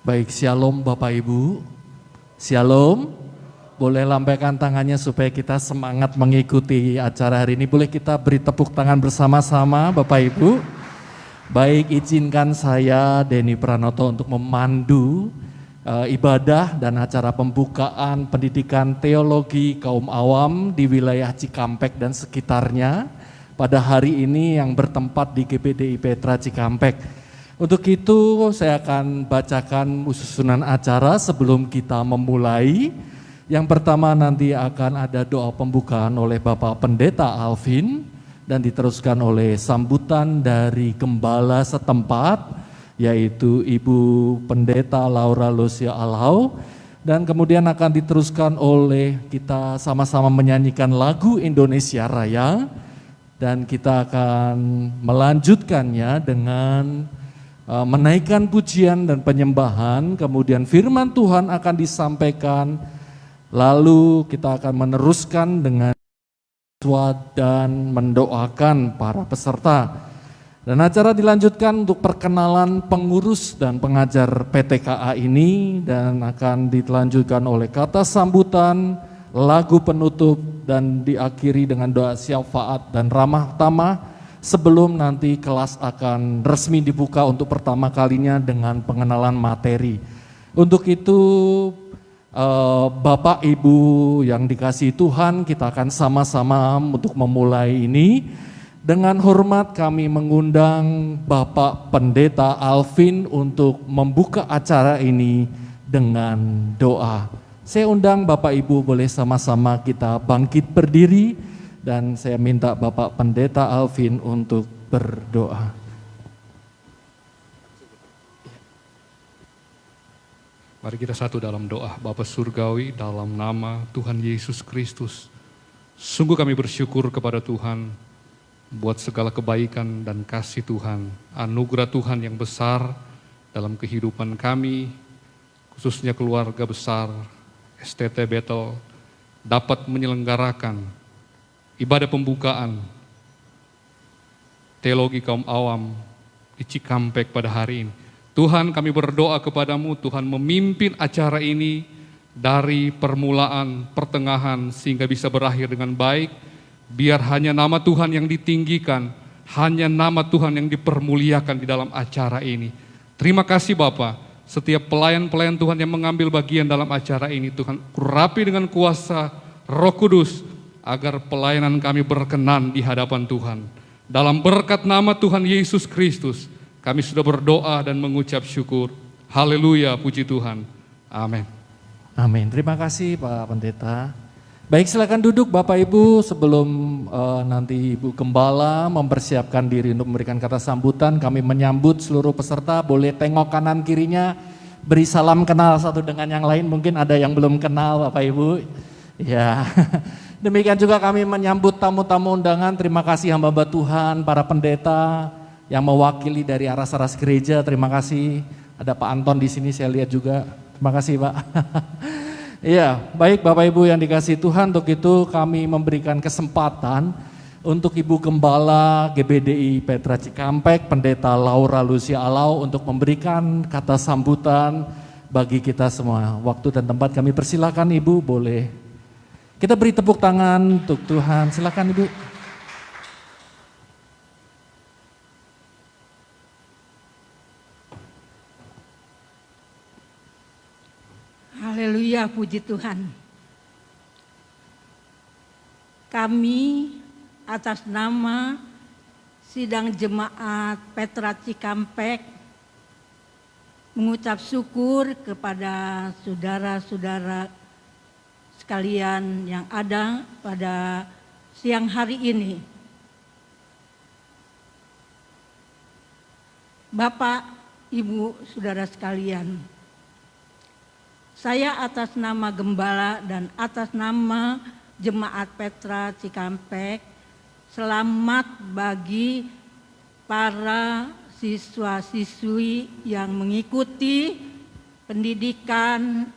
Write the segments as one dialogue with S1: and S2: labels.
S1: Baik, shalom Bapak Ibu. Shalom. Boleh lambaikan tangannya supaya kita semangat mengikuti acara hari ini. Boleh kita beri tepuk tangan bersama-sama Bapak Ibu. Baik, izinkan saya Denny Pranoto untuk memandu ibadah dan acara pembukaan pendidikan teologi kaum awam di wilayah Cikampek dan sekitarnya pada hari ini yang bertempat di GPDI Petra Cikampek. Untuk itu saya akan bacakan susunan acara sebelum kita memulai. Yang pertama nanti akan ada doa pembukaan oleh Bapak Pendeta Alvin dan diteruskan oleh sambutan dari gembala setempat yaitu Ibu Pendeta Laura Lucia Alau, dan kemudian akan diteruskan oleh kita sama-sama menyanyikan lagu Indonesia Raya dan kita akan melanjutkannya dengan menaikkan pujian dan penyembahan, kemudian firman Tuhan akan disampaikan, lalu kita akan meneruskan dengan doa dan mendoakan para peserta. Dan acara dilanjutkan untuk perkenalan pengurus dan pengajar PTKA ini dan akan dilanjutkan oleh kata sambutan, lagu penutup dan diakhiri dengan doa syafaat dan ramah tamah. Sebelum nanti kelas akan resmi dibuka untuk pertama kalinya dengan pengenalan materi. Untuk itu Bapak Ibu yang dikasihi Tuhan, kita akan sama-sama untuk memulai ini. Dengan hormat kami mengundang Bapak Pendeta Alvin untuk membuka acara ini dengan doa. Saya undang Bapak Ibu boleh sama-sama kita bangkit berdiri. Dan saya minta Bapak Pendeta Alvin untuk berdoa.
S2: Mari kita satu dalam doa. Bapa Surgawi, dalam nama Tuhan Yesus Kristus, sungguh kami bersyukur kepada Tuhan buat segala kebaikan dan kasih Tuhan, anugerah Tuhan yang besar dalam kehidupan kami, khususnya keluarga besar STT Bethel dapat menyelenggarakan ibadah pembukaan teologi kaum awam di Cikampek pada hari ini. Tuhan, kami berdoa kepadamu, Tuhan memimpin acara ini dari permulaan, pertengahan, sehingga bisa berakhir dengan baik. Biar hanya nama Tuhan yang ditinggikan, hanya nama Tuhan yang dipermuliakan di dalam acara ini. Terima kasih Bapa, setiap pelayan-pelayan Tuhan yang mengambil bagian dalam acara ini, Tuhan urapi dengan kuasa Roh Kudus, agar pelayanan kami berkenan di hadapan Tuhan. Dalam berkat nama Tuhan Yesus Kristus, kami sudah berdoa dan mengucap syukur. Haleluya, puji Tuhan. Amin.
S1: Amin. Terima kasih Pak Pendeta. Baik, silakan duduk Bapak Ibu sebelum nanti Ibu Gembala mempersiapkan diri untuk memberikan kata sambutan. Kami menyambut seluruh peserta, boleh tengok kanan kirinya, beri salam kenal satu dengan yang lain. Mungkin ada yang belum kenal Bapak Ibu. Ya. Demikian juga kami menyambut tamu-tamu undangan. Terima kasih hamba-hamba Tuhan, para pendeta yang mewakili dari aras-aras gereja. Terima kasih. Ada Pak Anton di sini saya lihat juga. Terima kasih Pak. Iya, baik Bapak Ibu yang dikasihi Tuhan, untuk itu kami memberikan kesempatan untuk Ibu Gembala GBDI Petra Cikampek, Pendeta Laura Lucia Alau untuk memberikan kata sambutan bagi kita semua. Waktu dan tempat kami persilakan Ibu, boleh. Kita beri tepuk tangan untuk Tuhan. Silakan Ibu.
S3: Haleluya, puji Tuhan. Kami atas nama Sidang Jemaat Petra Cikampek mengucap syukur kepada saudara-saudara sekalian yang ada pada siang hari ini. Bapak, Ibu, saudara sekalian, saya atas nama Gembala dan atas nama Jemaat Petra Cikampek, selamat bagi para siswa-siswi yang mengikuti pendidikan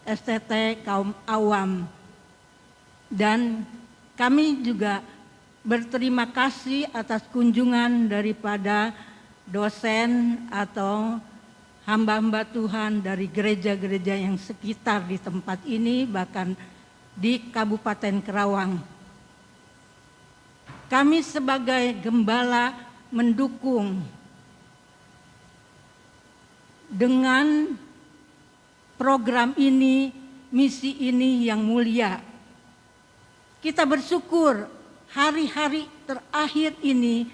S3: STT kaum awam. Dan kami juga berterima kasih atas kunjungan daripada dosen atau hamba-hamba Tuhan dari gereja-gereja yang sekitar di tempat ini, bahkan di Kabupaten Kerawang. Kami sebagai gembala mendukung dengan program ini, misi ini yang mulia. Kita bersyukur hari-hari terakhir ini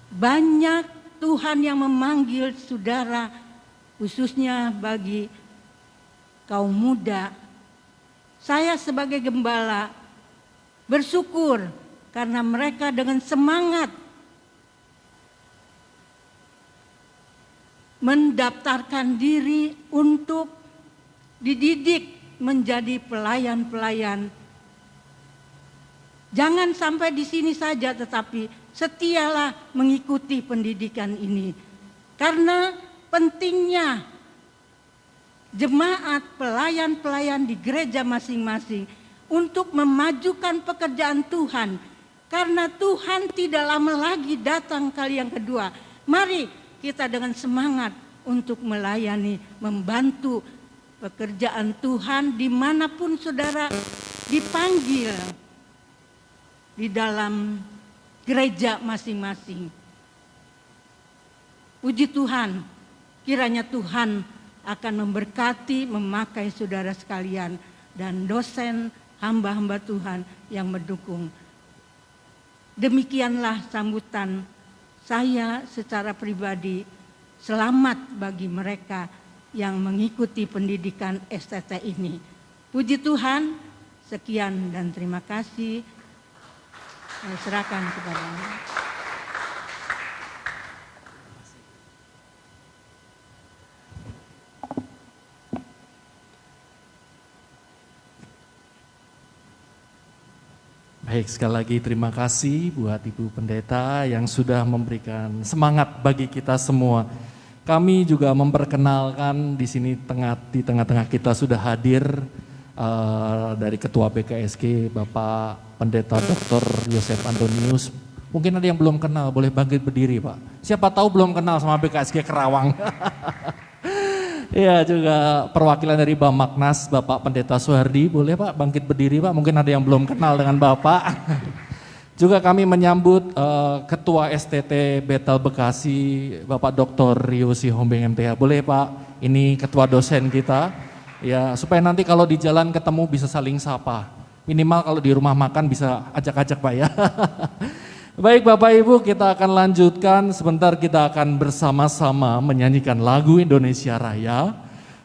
S3: banyak Tuhan yang memanggil saudara, khususnya bagi kaum muda. Saya sebagai gembala bersyukur karena mereka dengan semangat mendaftarkan diri untuk dididik menjadi pelayan-pelayan. Jangan sampai di sini saja, tetapi setialah mengikuti pendidikan ini. Karena pentingnya jemaat pelayan-pelayan di gereja masing-masing untuk memajukan pekerjaan Tuhan. Karena Tuhan tidak lama lagi datang kali yang kedua. Mari kita dengan semangat untuk melayani, membantu pekerjaan Tuhan dimanapun saudara dipanggil di dalam gereja masing-masing. Puji Tuhan, kiranya Tuhan akan memberkati, memakai saudara sekalian dan dosen hamba-hamba Tuhan yang mendukung. Demikianlah sambutan saya secara pribadi. Selamat bagi mereka yang mengikuti pendidikan STT ini. Puji Tuhan, sekian dan terima kasih. Saya serahkan kepada-Nya.
S1: Baik, sekali lagi terima kasih buat Ibu Pendeta yang sudah memberikan semangat bagi kita semua. Kami juga memperkenalkan di sini di tengah-tengah kita sudah hadir dari Ketua BKSG Bapak Pendeta Dr. Yosef Antonius. Mungkin ada yang belum kenal, boleh bangkit berdiri Pak. Siapa tahu belum kenal sama BKSG Kerawang. Iya, juga perwakilan dari Bamaknas, Bapak Pendeta Suhardi, boleh Pak bangkit berdiri Pak, mungkin ada yang belum kenal dengan Bapak. Juga kami menyambut Ketua STT Betel Bekasi, Bapak Dr. Rio Sihombing MTH, boleh Pak, ini Ketua dosen kita, ya supaya nanti kalau di jalan ketemu bisa saling sapa, minimal kalau di rumah makan bisa ajak-ajak Pak ya. Baik Bapak Ibu, kita akan lanjutkan, sebentar kita akan bersama-sama menyanyikan lagu Indonesia Raya.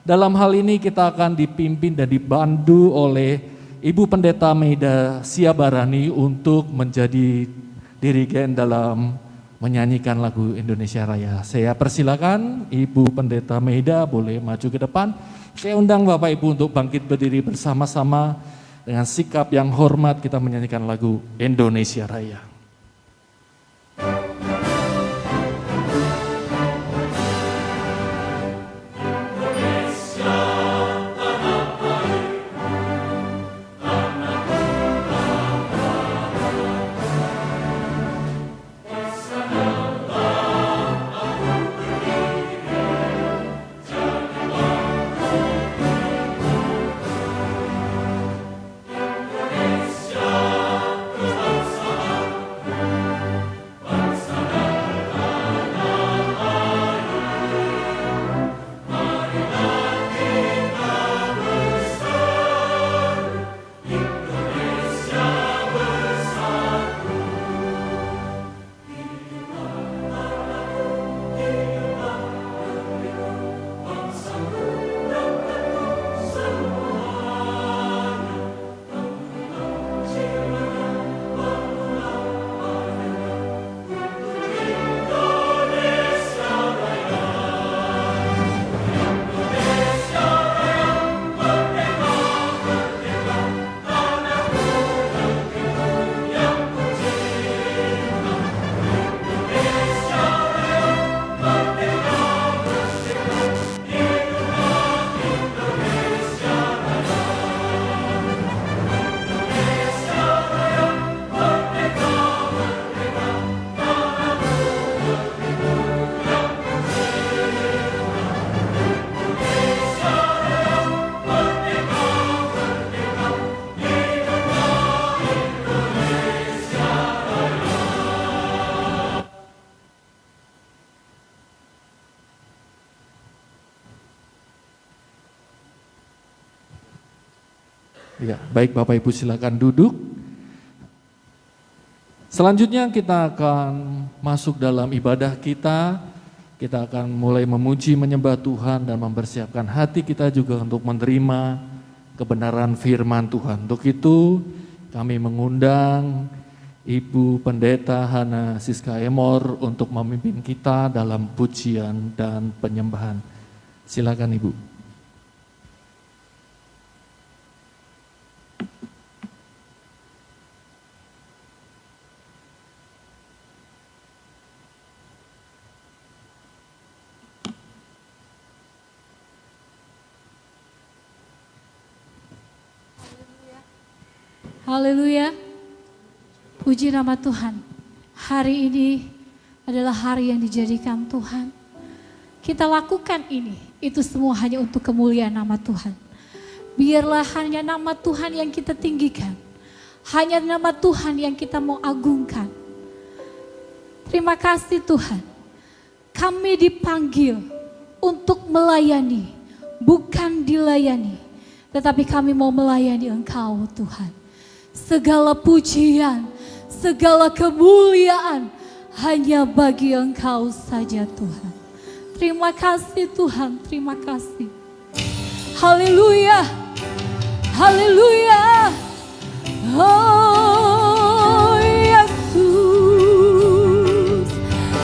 S1: Dalam hal ini kita akan dipimpin dan dibantu oleh Ibu Pendeta Meida Siabarani untuk menjadi dirigen dalam menyanyikan lagu Indonesia Raya. Saya persilakan Ibu Pendeta Meida boleh maju ke depan. Saya undang Bapak Ibu untuk bangkit berdiri bersama-sama dengan sikap yang hormat kita menyanyikan lagu Indonesia Raya. Ya, baik Bapak Ibu silakan duduk. Selanjutnya kita akan masuk dalam ibadah kita. Kita akan mulai memuji, menyembah Tuhan dan mempersiapkan hati kita juga untuk menerima kebenaran firman Tuhan. Untuk itu kami mengundang Ibu Pendeta Hana Siska Emor untuk memimpin kita dalam pujian dan penyembahan. Silakan Ibu.
S4: Haleluya, puji nama Tuhan. Hari ini adalah hari yang dijadikan Tuhan. Kita lakukan ini, itu semua hanya untuk kemuliaan nama Tuhan. Biarlah hanya nama Tuhan yang kita tinggikan. Hanya nama Tuhan yang kita mau agungkan. Terima kasih Tuhan. Kami dipanggil untuk melayani, bukan dilayani. Tetapi kami mau melayani Engkau Tuhan. Segala pujian, segala kemuliaan hanya bagi Engkau saja Tuhan. Terima kasih Tuhan, terima kasih. Haleluya, haleluya. Oh Yesus,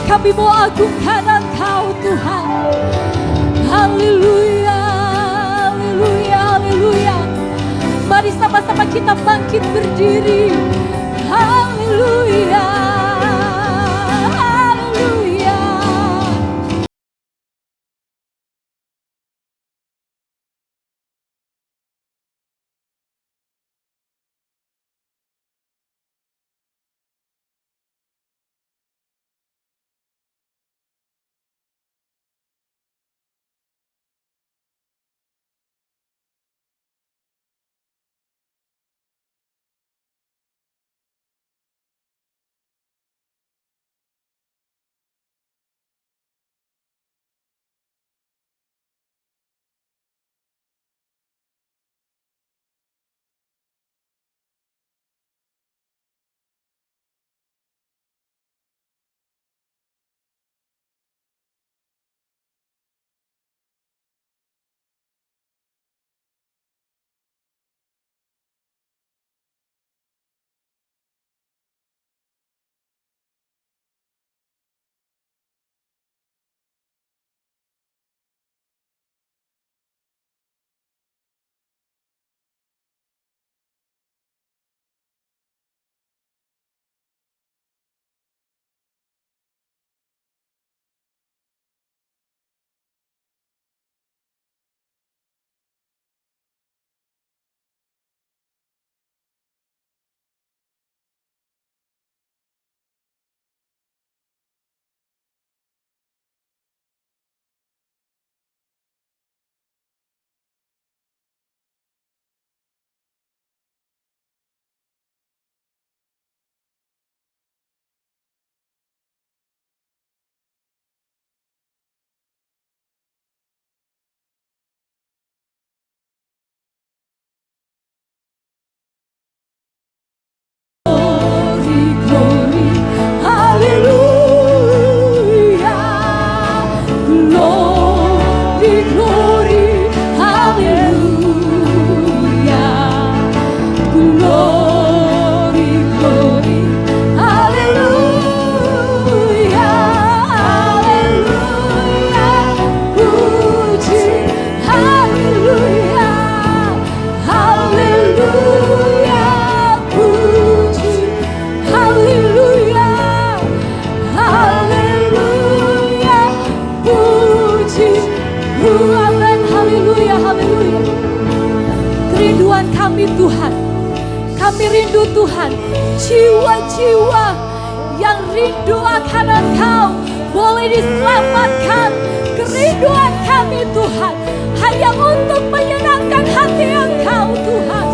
S4: kami mau agungkan Engkau Tuhan. Haleluya, haleluya, haleluya. Mari sama-sama kita bangkit berdiri. Haleluya, haleluya. Tuhan. Kami rindu Tuhan, jiwa-jiwa yang rindu akan Engkau boleh diselamatkan. Kerinduan kami Tuhan hanya untuk menyenangkan hati Engkau Tuhan.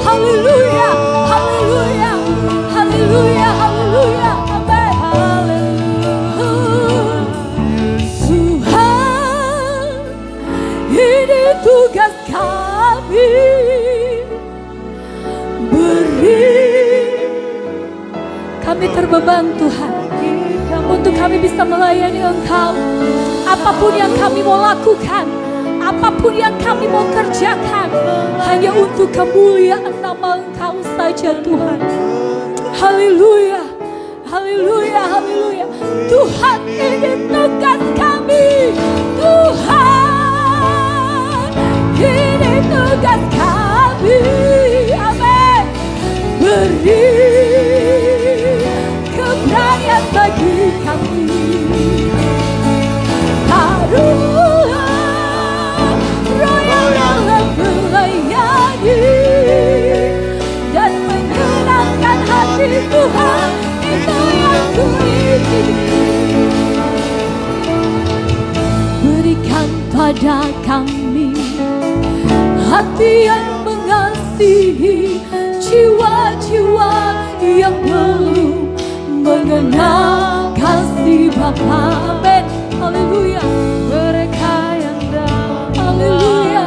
S4: Haleluya, haleluya, haleluya, haleluya, amin. Tuhan, ini tugas kami kami terbeban Tuhan, untuk kami bisa melayani Engkau. Apapun yang kami mau lakukan, apapun yang kami mau kerjakan, hanya untuk kemuliaan nama Engkau saja Tuhan. Haleluya, haleluya, haleluya. Tuhan, ini tugas kami. Tuhan, ini tugas kami. Amin. Beri keberanian bagi kami. Taruhlah roh yang dalam melayani dan menyenangkan hati Tuhan, itu yang ku ingini. Berikan pada kami hati yang mengasihi jiwa-jiwa yang belum mengenal kasih Bapa. Amin. Haleluya. Mereka yang dalam, haleluya,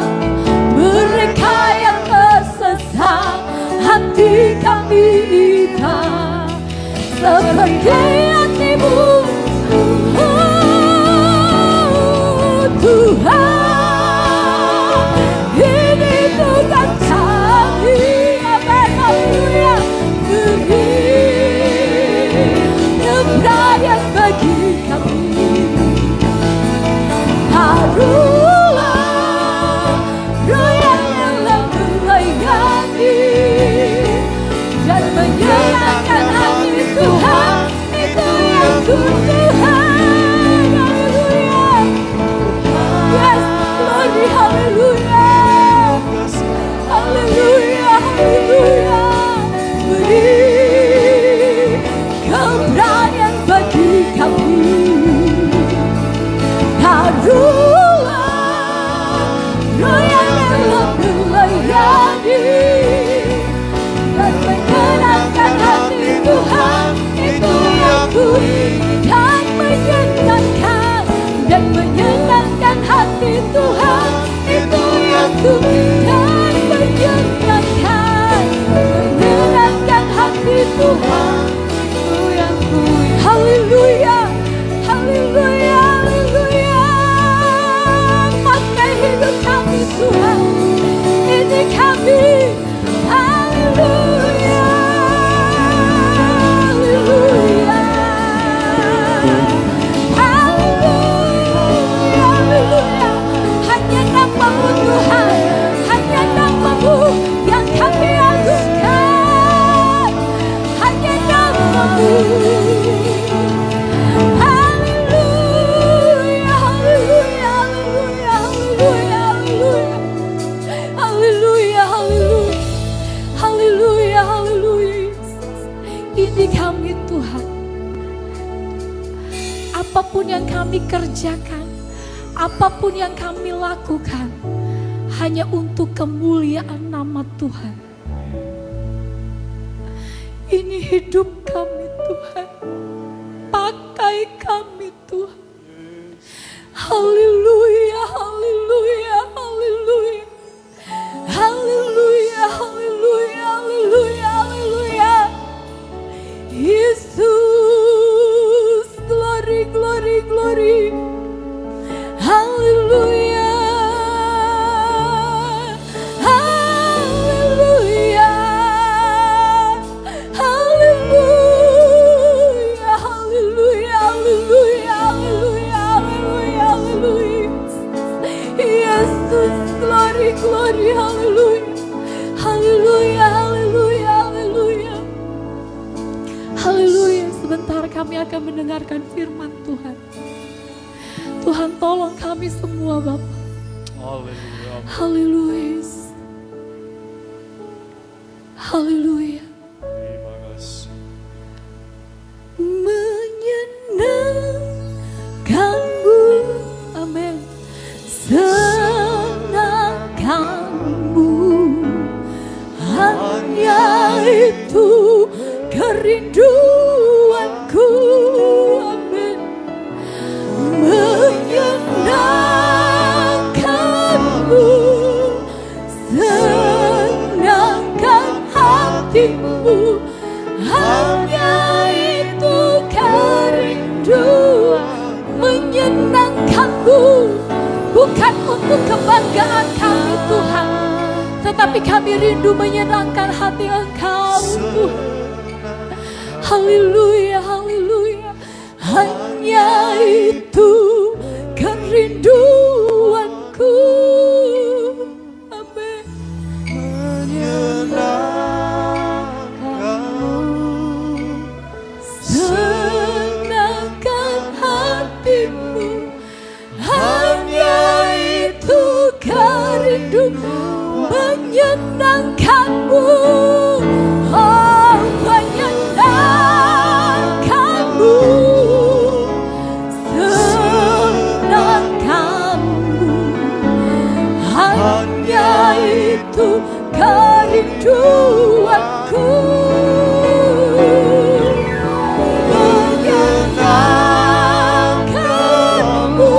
S4: mereka yang tersesat, hati kami ikat seperti hatimu. Oh, Tuhan, ini tugas kami. Amin. Haleluya. Beri keberanian bagi kami. Taruhlah roh yang dalam melayani dan menyenangkan hati Tuhan, itu yang ku Tuhan. Haleluya. Yes, glory, haleluya. Haleluya, haleluya. Beri keberanian bagi kami. Taruhlah roh yang dalam melayani dan menyenangkan hati Tuhan, itu yang ku dan menyenangkan hati Tuhan, itu yang ku dan menyenangkan hati Tuhan, itu yang ku. Haleluya, haleluya, haleluya. Pakai hidup kami Tuhan, ini kami. Haleluya, haleluya, haleluya, haleluya. Hanya nama-Mu Tuhan, hanya nama-Mu yang kami agungkan, hanya nama-Mu. Haleluya, haleluya, haleluya, haleluya, haleluya, haleluya, haleluya, haleluya. Ini kami Tuhan. Apapun yang kami kerjakan, apapun yang kami lakukan, hanya untuk kemuliaan nama Tuhan. Ini hidup kami Tuhan. Pakai kami Tuhan. Haleluya, haleluya, haleluya. Haleluya, haleluya, haleluya, haleluya. Yesus, glory, glory, glory. Haleluya. Haleluya. Haleluya. Haleluya. Haleluya. Haleluya. Haleluya. Haleluya. Yesus, glory, glory, haleluya. Haleluya. Haleluya. Haleluya. Haleluya. Sebentar kami akan mendengarkan firman Tuhan. Tuhan tolong kami semua Bapak.
S1: Haleluya.
S4: Haleluya. Haleluya.
S1: Terima kasih.
S4: Menyenangkanmu, amin. Senangkanmu, hanya itu kerinduanku, amin. Menyenangkanmu, senangkan hatimu, hanya untuk kebanggaan kami Tuhan, tetapi kami rindu menyenangkan hati Engkau Tuhan. Haleluya, haleluya. Hanya itu kerinduanku. Amin. Senangkan hatimu, hanya itu kerinduanku. Menyenangkanmu, oh menyenangkanmu, senangkanmu, hanya itu kerinduanku. Menyenangkanmu,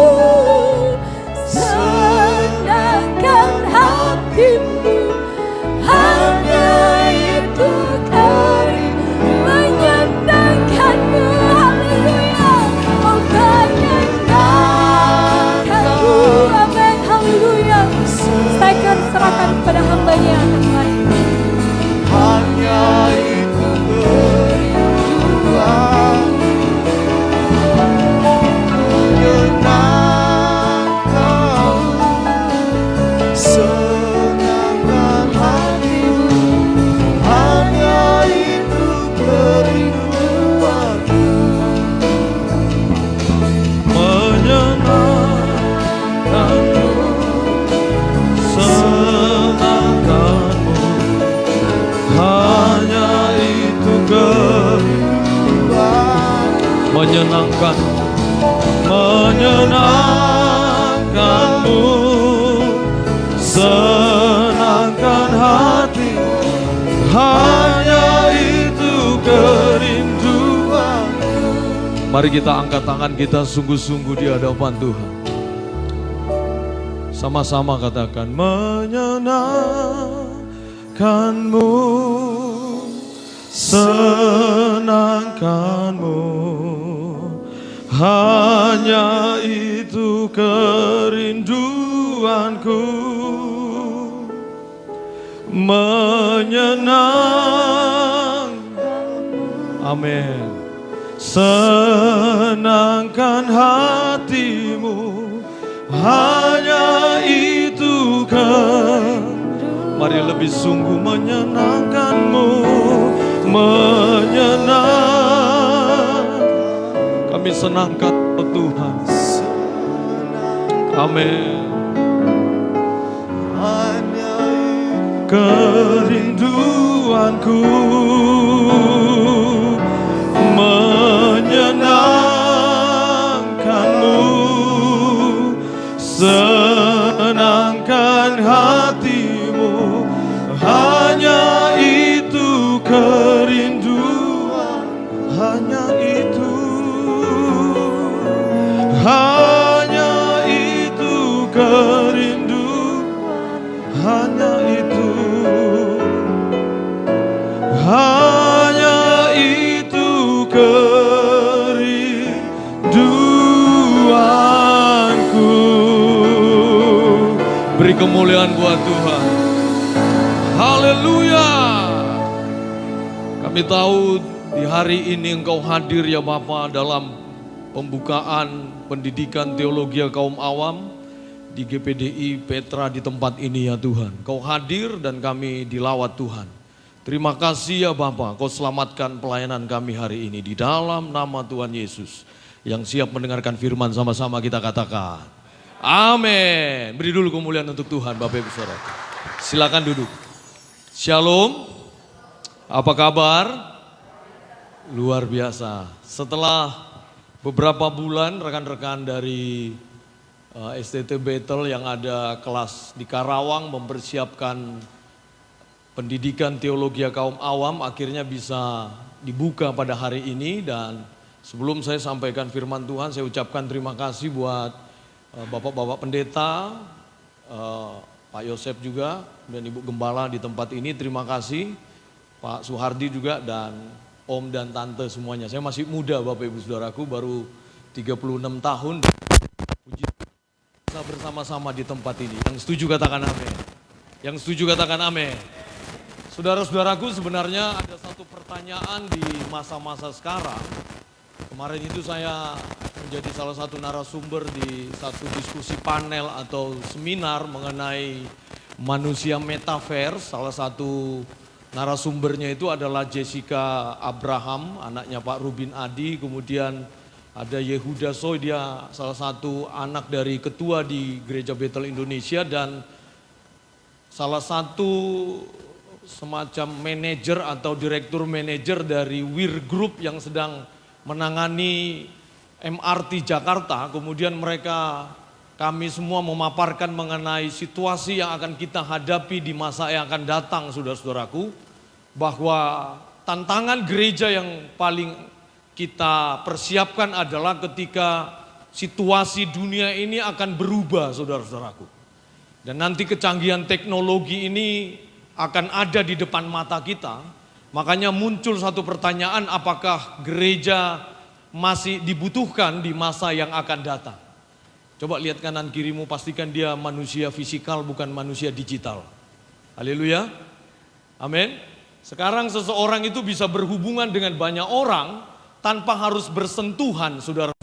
S4: senangkan hatimu, hanya itu kerinduanku. Menyenangkanmu, haleluya, oh menyenangkanmu, amin, haleluya. Saya serahkan kepada hamba-Nya yang akan mari.
S5: Hanya itu kerinduan, menyenangkanmu, senangkan hatimu, hanya itu kerinduanku. Menyenangkanmu, senangkanmu, hanya itu kerinduan. Menyenangkan, menyenangkanmu, senangkan hati, hanya itu kerinduan. Mari kita angkat tangan kita sungguh-sungguh di hadapan Tuhan. Sama-sama katakan, menyenangkanmu, senangkanmu, hanya itu kerinduanku. Amin. Senangkan hatimu, hanya itu mari lebih sungguh menyenangkanmu, kami senangkan Tuhan. Amin. Kerinduanku menyenangkanmu, senangkan hatimu, hanya itu kerinduan, hanya itu kerinduan, hanya itu kerinduanku. Beri kemuliaan buat Tuhan. Haleluya. Kami tahu di hari ini Engkau hadir ya Bapa dalam pembukaan pendidikan teologi kaum awam di GPDI Petra di tempat ini ya Tuhan. Kau hadir dan kami dilawat Tuhan. Terima kasih ya Bapa, Kau selamatkan pelayanan kami hari ini di dalam nama Tuhan Yesus. Yang siap mendengarkan firman sama-sama kita katakan, amin. Beri dulu kemuliaan untuk Tuhan Bapak Ibu Saudara. Silakan duduk. Shalom, apa kabar? Luar biasa. Setelah beberapa bulan rekan-rekan dari STT Bethel yang ada kelas di Karawang mempersiapkan pendidikan teologi kaum awam akhirnya bisa dibuka pada hari ini. Dan sebelum saya sampaikan firman Tuhan, saya ucapkan terima kasih buat Bapak-Bapak Pendeta, Pak Yosef juga, dan Ibu Gembala di tempat ini. Terima kasih Pak Suhardi juga, dan Om dan Tante semuanya. Saya masih muda Bapak Ibu Saudaraku, baru 36 tahun. Puji bersama-sama di tempat ini. Yang setuju katakan amin. Yang setuju katakan amin. Saudara-saudaraku, sebenarnya ada satu pertanyaan di masa-masa sekarang. Kemarin itu saya menjadi salah satu narasumber di satu diskusi panel atau seminar mengenai manusia metaverse. Salah satu narasumbernya itu adalah Jessica Abraham, anaknya Pak Rubin Adi. Kemudian ada Yehuda Soy, dia salah satu anak dari ketua di Gereja Bethel Indonesia dan salah satu semacam manajer atau direktur manajer dari Wir Group yang sedang menangani MRT Jakarta. Kemudian kami semua memaparkan mengenai situasi yang akan kita hadapi di masa yang akan datang, saudara-saudaraku. Bahwa tantangan gereja yang paling kita persiapkan adalah ketika situasi dunia ini akan berubah, saudara-saudaraku. Dan nanti kecanggihan teknologi ini akan ada di depan mata kita. Makanya muncul satu pertanyaan, apakah gereja masih dibutuhkan di masa yang akan datang? Coba lihat kanan kirimu, pastikan dia manusia fisikal bukan manusia digital. Haleluya. Amin. Sekarang seseorang itu bisa berhubungan dengan banyak orang tanpa harus bersentuhan, saudara.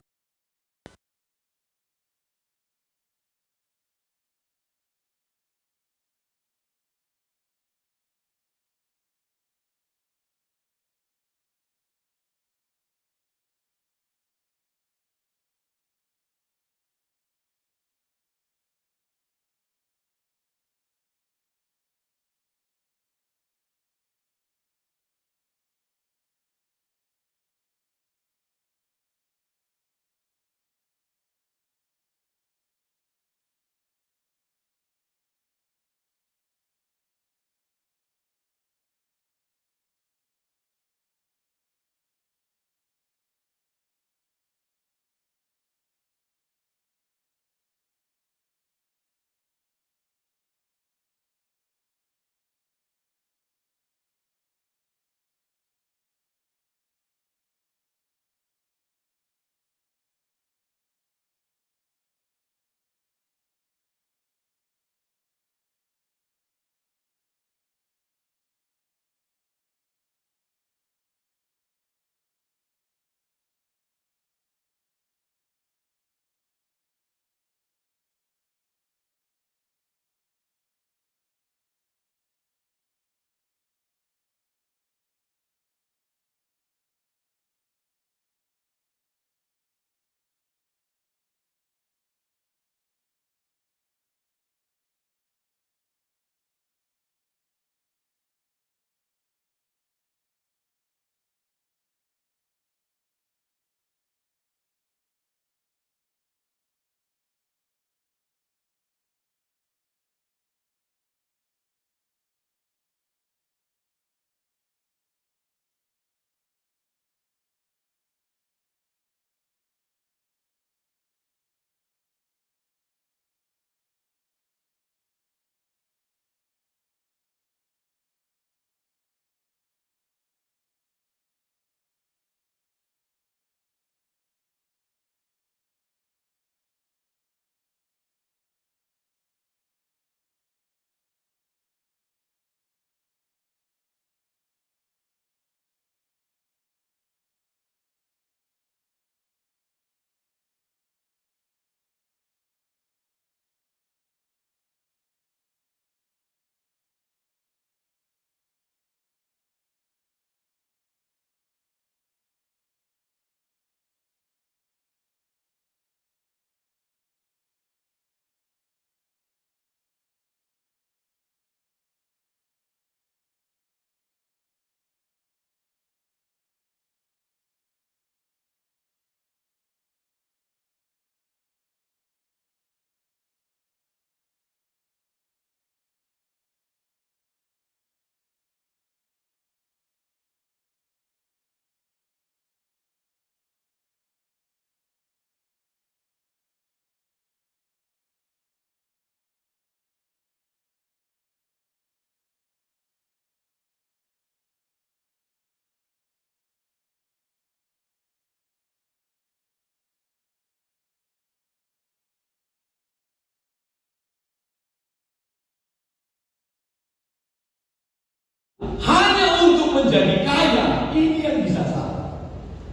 S5: hanya untuk menjadi kaya, ini yang bisa salah.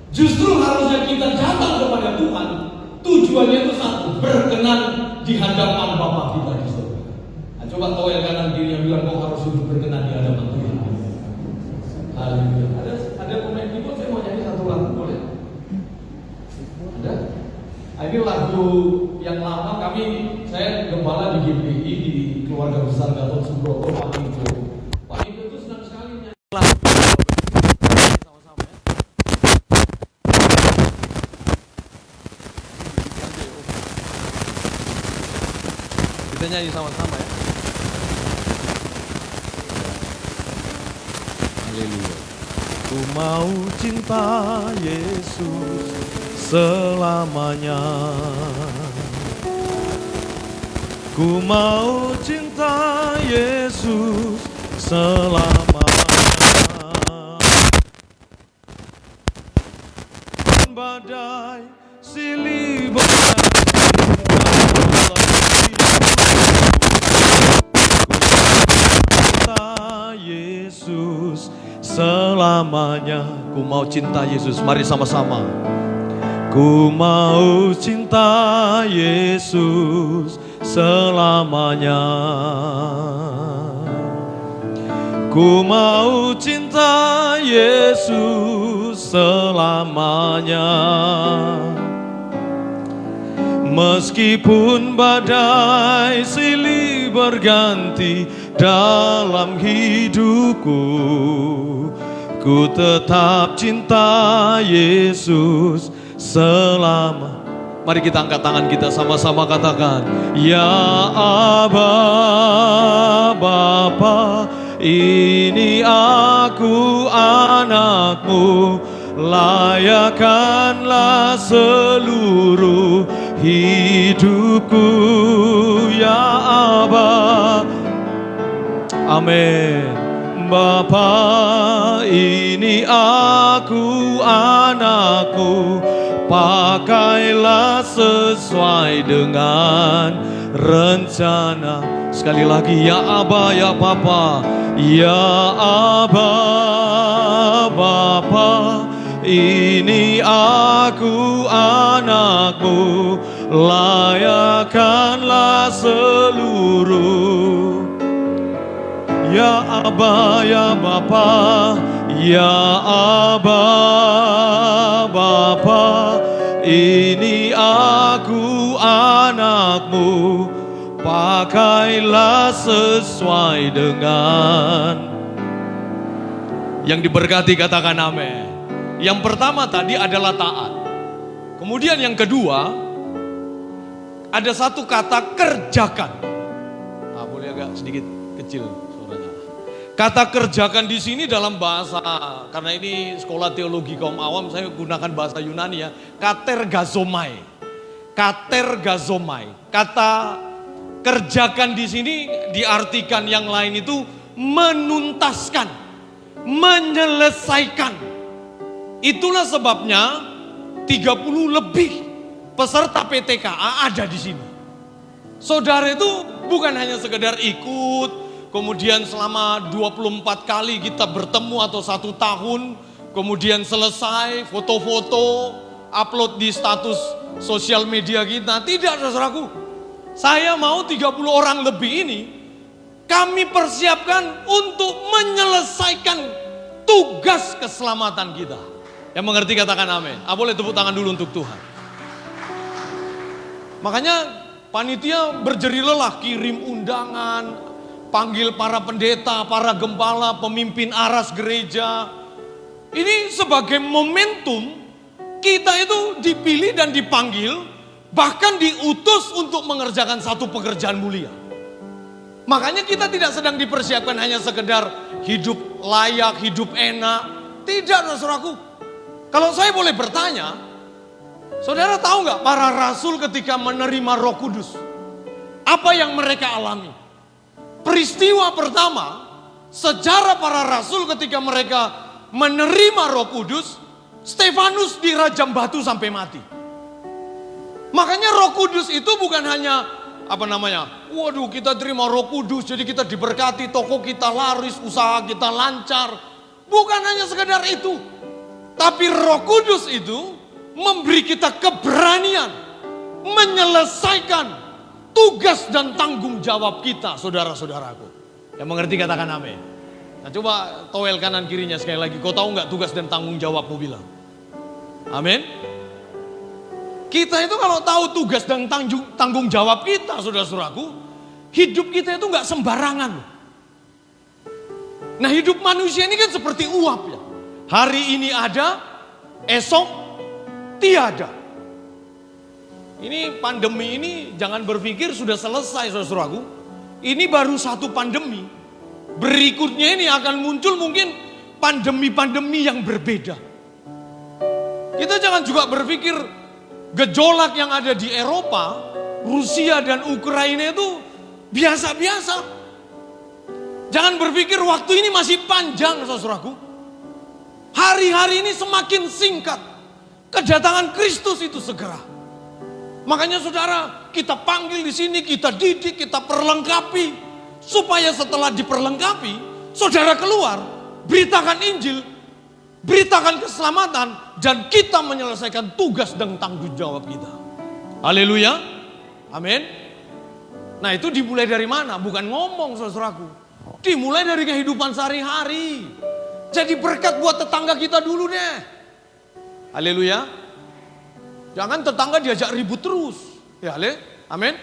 S5: Justru harusnya kita datang kepada Tuhan, tujuannya itu satu, berkenan di hadapan Bapa kita di surga. Nah, coba kau yang kanan kiri yang bilang kau harus hidup berkenan di hadapan Tuhan. Haleluya. Ada pemain keyboard, saya mau nyanyi satu lagu boleh? Ada? Nah, ini lagu yang lama saya gembala di GPI di keluarga besar Gatot Subroto, Pak Niko. Pak Niko itu senang sekali nyanyi lagu. Sama-sama ya. Kita nyanyi sama-sama ya. Haleluya. Ku mau cinta Yesus selamanya. Ku mau cinta Yesus selamanya. Badai silih Yesus selamanya. Ku mau cinta Yesus. Mari sama-sama. Ku mau cinta Yesus selamanya. Ku mau cinta Yesus selamanya. Meskipun badai silih berganti dalam hidupku, ku tetap cinta Yesus selama. Mari kita angkat tangan kita sama-sama katakan, ya Aba Bapa, ini aku anakmu, layakkanlah seluruh hidupku, ya Aba. Amin. Bapa, ini aku anakku, pakailah sesuai dengan rencana. Sekali lagi, ya Aba, ya Bapa, ya Aba Bapa, ini aku anakmu, layakkanlah seluruh. Ya Aba, ya Bapa, ya Aba Bapa, ini aku anakmu, pakailah sesuai dengan. Yang diberkati katakan amin. Yang pertama tadi adalah taat. Kemudian yang kedua, ada satu kata kerjakan. Nah, boleh agak sedikit kecil suaranya. Kata kerjakan di sini dalam bahasa, karena ini sekolah teologi kaum awam, saya gunakan bahasa Yunani ya, katergazomai. Katergazomai. Kata kerjakan di sini diartikan yang lain itu menuntaskan, menyelesaikan. Itulah sebabnya 30 lebih peserta PTKA ada di sini. Saudara itu bukan hanya sekedar ikut, kemudian selama 24 kali kita bertemu atau 1 tahun, kemudian selesai foto-foto, upload di status sosial media kita. Tidak, saudaraku. Saya mau 30 orang lebih ini, kami persiapkan untuk menyelesaikan tugas keselamatan kita. Yang mengerti katakan amin. Boleh tepuk tangan dulu untuk Tuhan. Makanya panitia berjeri lelah, kirim undangan, panggil para pendeta, para gembala, pemimpin aras gereja. Ini sebagai momentum kita itu dipilih dan dipanggil, bahkan diutus untuk mengerjakan satu pekerjaan mulia. Makanya kita tidak sedang dipersiapkan hanya sekedar hidup layak, hidup enak. Tidak, saudaraku. Kalau saya boleh bertanya, saudara tahu nggak para rasul ketika menerima Roh Kudus, apa yang mereka alami? Peristiwa pertama, sejarah para rasul ketika mereka menerima Roh Kudus, Stefanus dirajam batu sampai mati. Makanya Roh Kudus itu bukan hanya waduh kita terima Roh Kudus, jadi kita diberkati, toko kita laris, usaha kita lancar. Bukan hanya sekedar itu. Tapi Roh Kudus itu memberi kita keberanian menyelesaikan tugas dan tanggung jawab kita, saudara-saudaraku. Yang mengerti katakan amin. Nah coba towel kanan kirinya sekali lagi. Kau tahu nggak tugas dan tanggung jawabmu, bilang amin. Kita itu kalau tahu tugas dan tanggung jawab kita, saudara-saudaraku, hidup kita itu nggak sembarangan. Nah hidup manusia ini kan seperti uap ya. Hari ini ada, esok tiada. Ini pandemi ini jangan berpikir sudah selesai, saudara-saudaraku. Ini baru satu pandemi. Berikutnya ini akan muncul mungkin pandemi-pandemi yang berbeda. Kita jangan juga berpikir gejolak yang ada di Eropa, Rusia dan Ukraina itu biasa-biasa. Jangan berpikir waktu ini masih panjang, saudaraku. Hari-hari ini semakin singkat. Kedatangan Kristus itu segera. Makanya saudara, kita panggil di sini, kita didik, kita perlengkapi. Supaya setelah diperlengkapi, saudara keluar, beritakan Injil, beritakan keselamatan, dan kita menyelesaikan tugas dan tanggung jawab kita. Haleluya, amin. Nah itu dimulai dari mana? Bukan ngomong, saudaraku. Dimulai dari kehidupan sehari-hari. Jadi berkat buat tetangga kita dulu deh. Haleluya. Jangan tetangga diajak ribut terus. Ya, amin.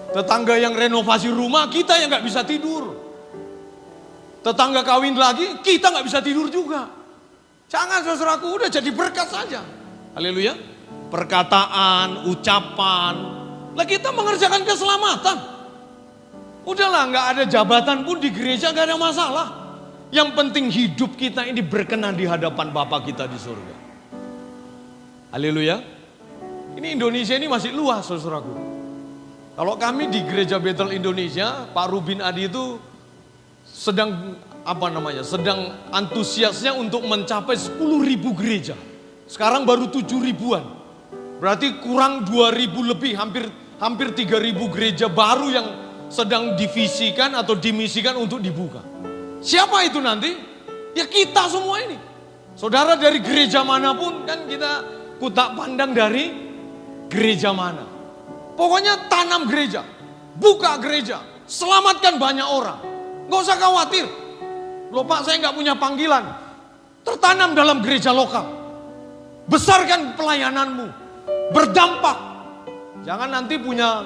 S5: Tetangga yang renovasi rumah, kita yang gak bisa tidur. Tetangga kawin lagi, kita gak bisa tidur juga. Jangan, saudaraku, udah jadi berkat saja. Haleluya. Perkataan, ucapan. Lah kita mengerjakan keselamatan. Udahlah, gak ada jabatan pun di gereja, gak ada masalah. Yang penting hidup kita ini berkenan di hadapan Bapa kita di surga. Haleluya. Ini Indonesia ini masih luas, saudaraku. Kalau kami di Gereja Bethel Indonesia, Pak Rubin Adi itu sedang sedang antusiasnya untuk mencapai 10.000 gereja. Sekarang baru 7.000-an. Berarti kurang 2.000 lebih, hampir 3.000 gereja baru yang sedang divisikan atau dimisikan untuk dibuka. Siapa itu nanti? Ya kita semua ini. Saudara dari gereja manapun kan kita kutak pandang dari gereja mana. Pokoknya tanam gereja, buka gereja, selamatkan banyak orang. Gak usah khawatir. Loh Pak, saya gak punya panggilan. Tertanam dalam gereja lokal. Besarkan pelayananmu. Berdampak. Jangan nanti punya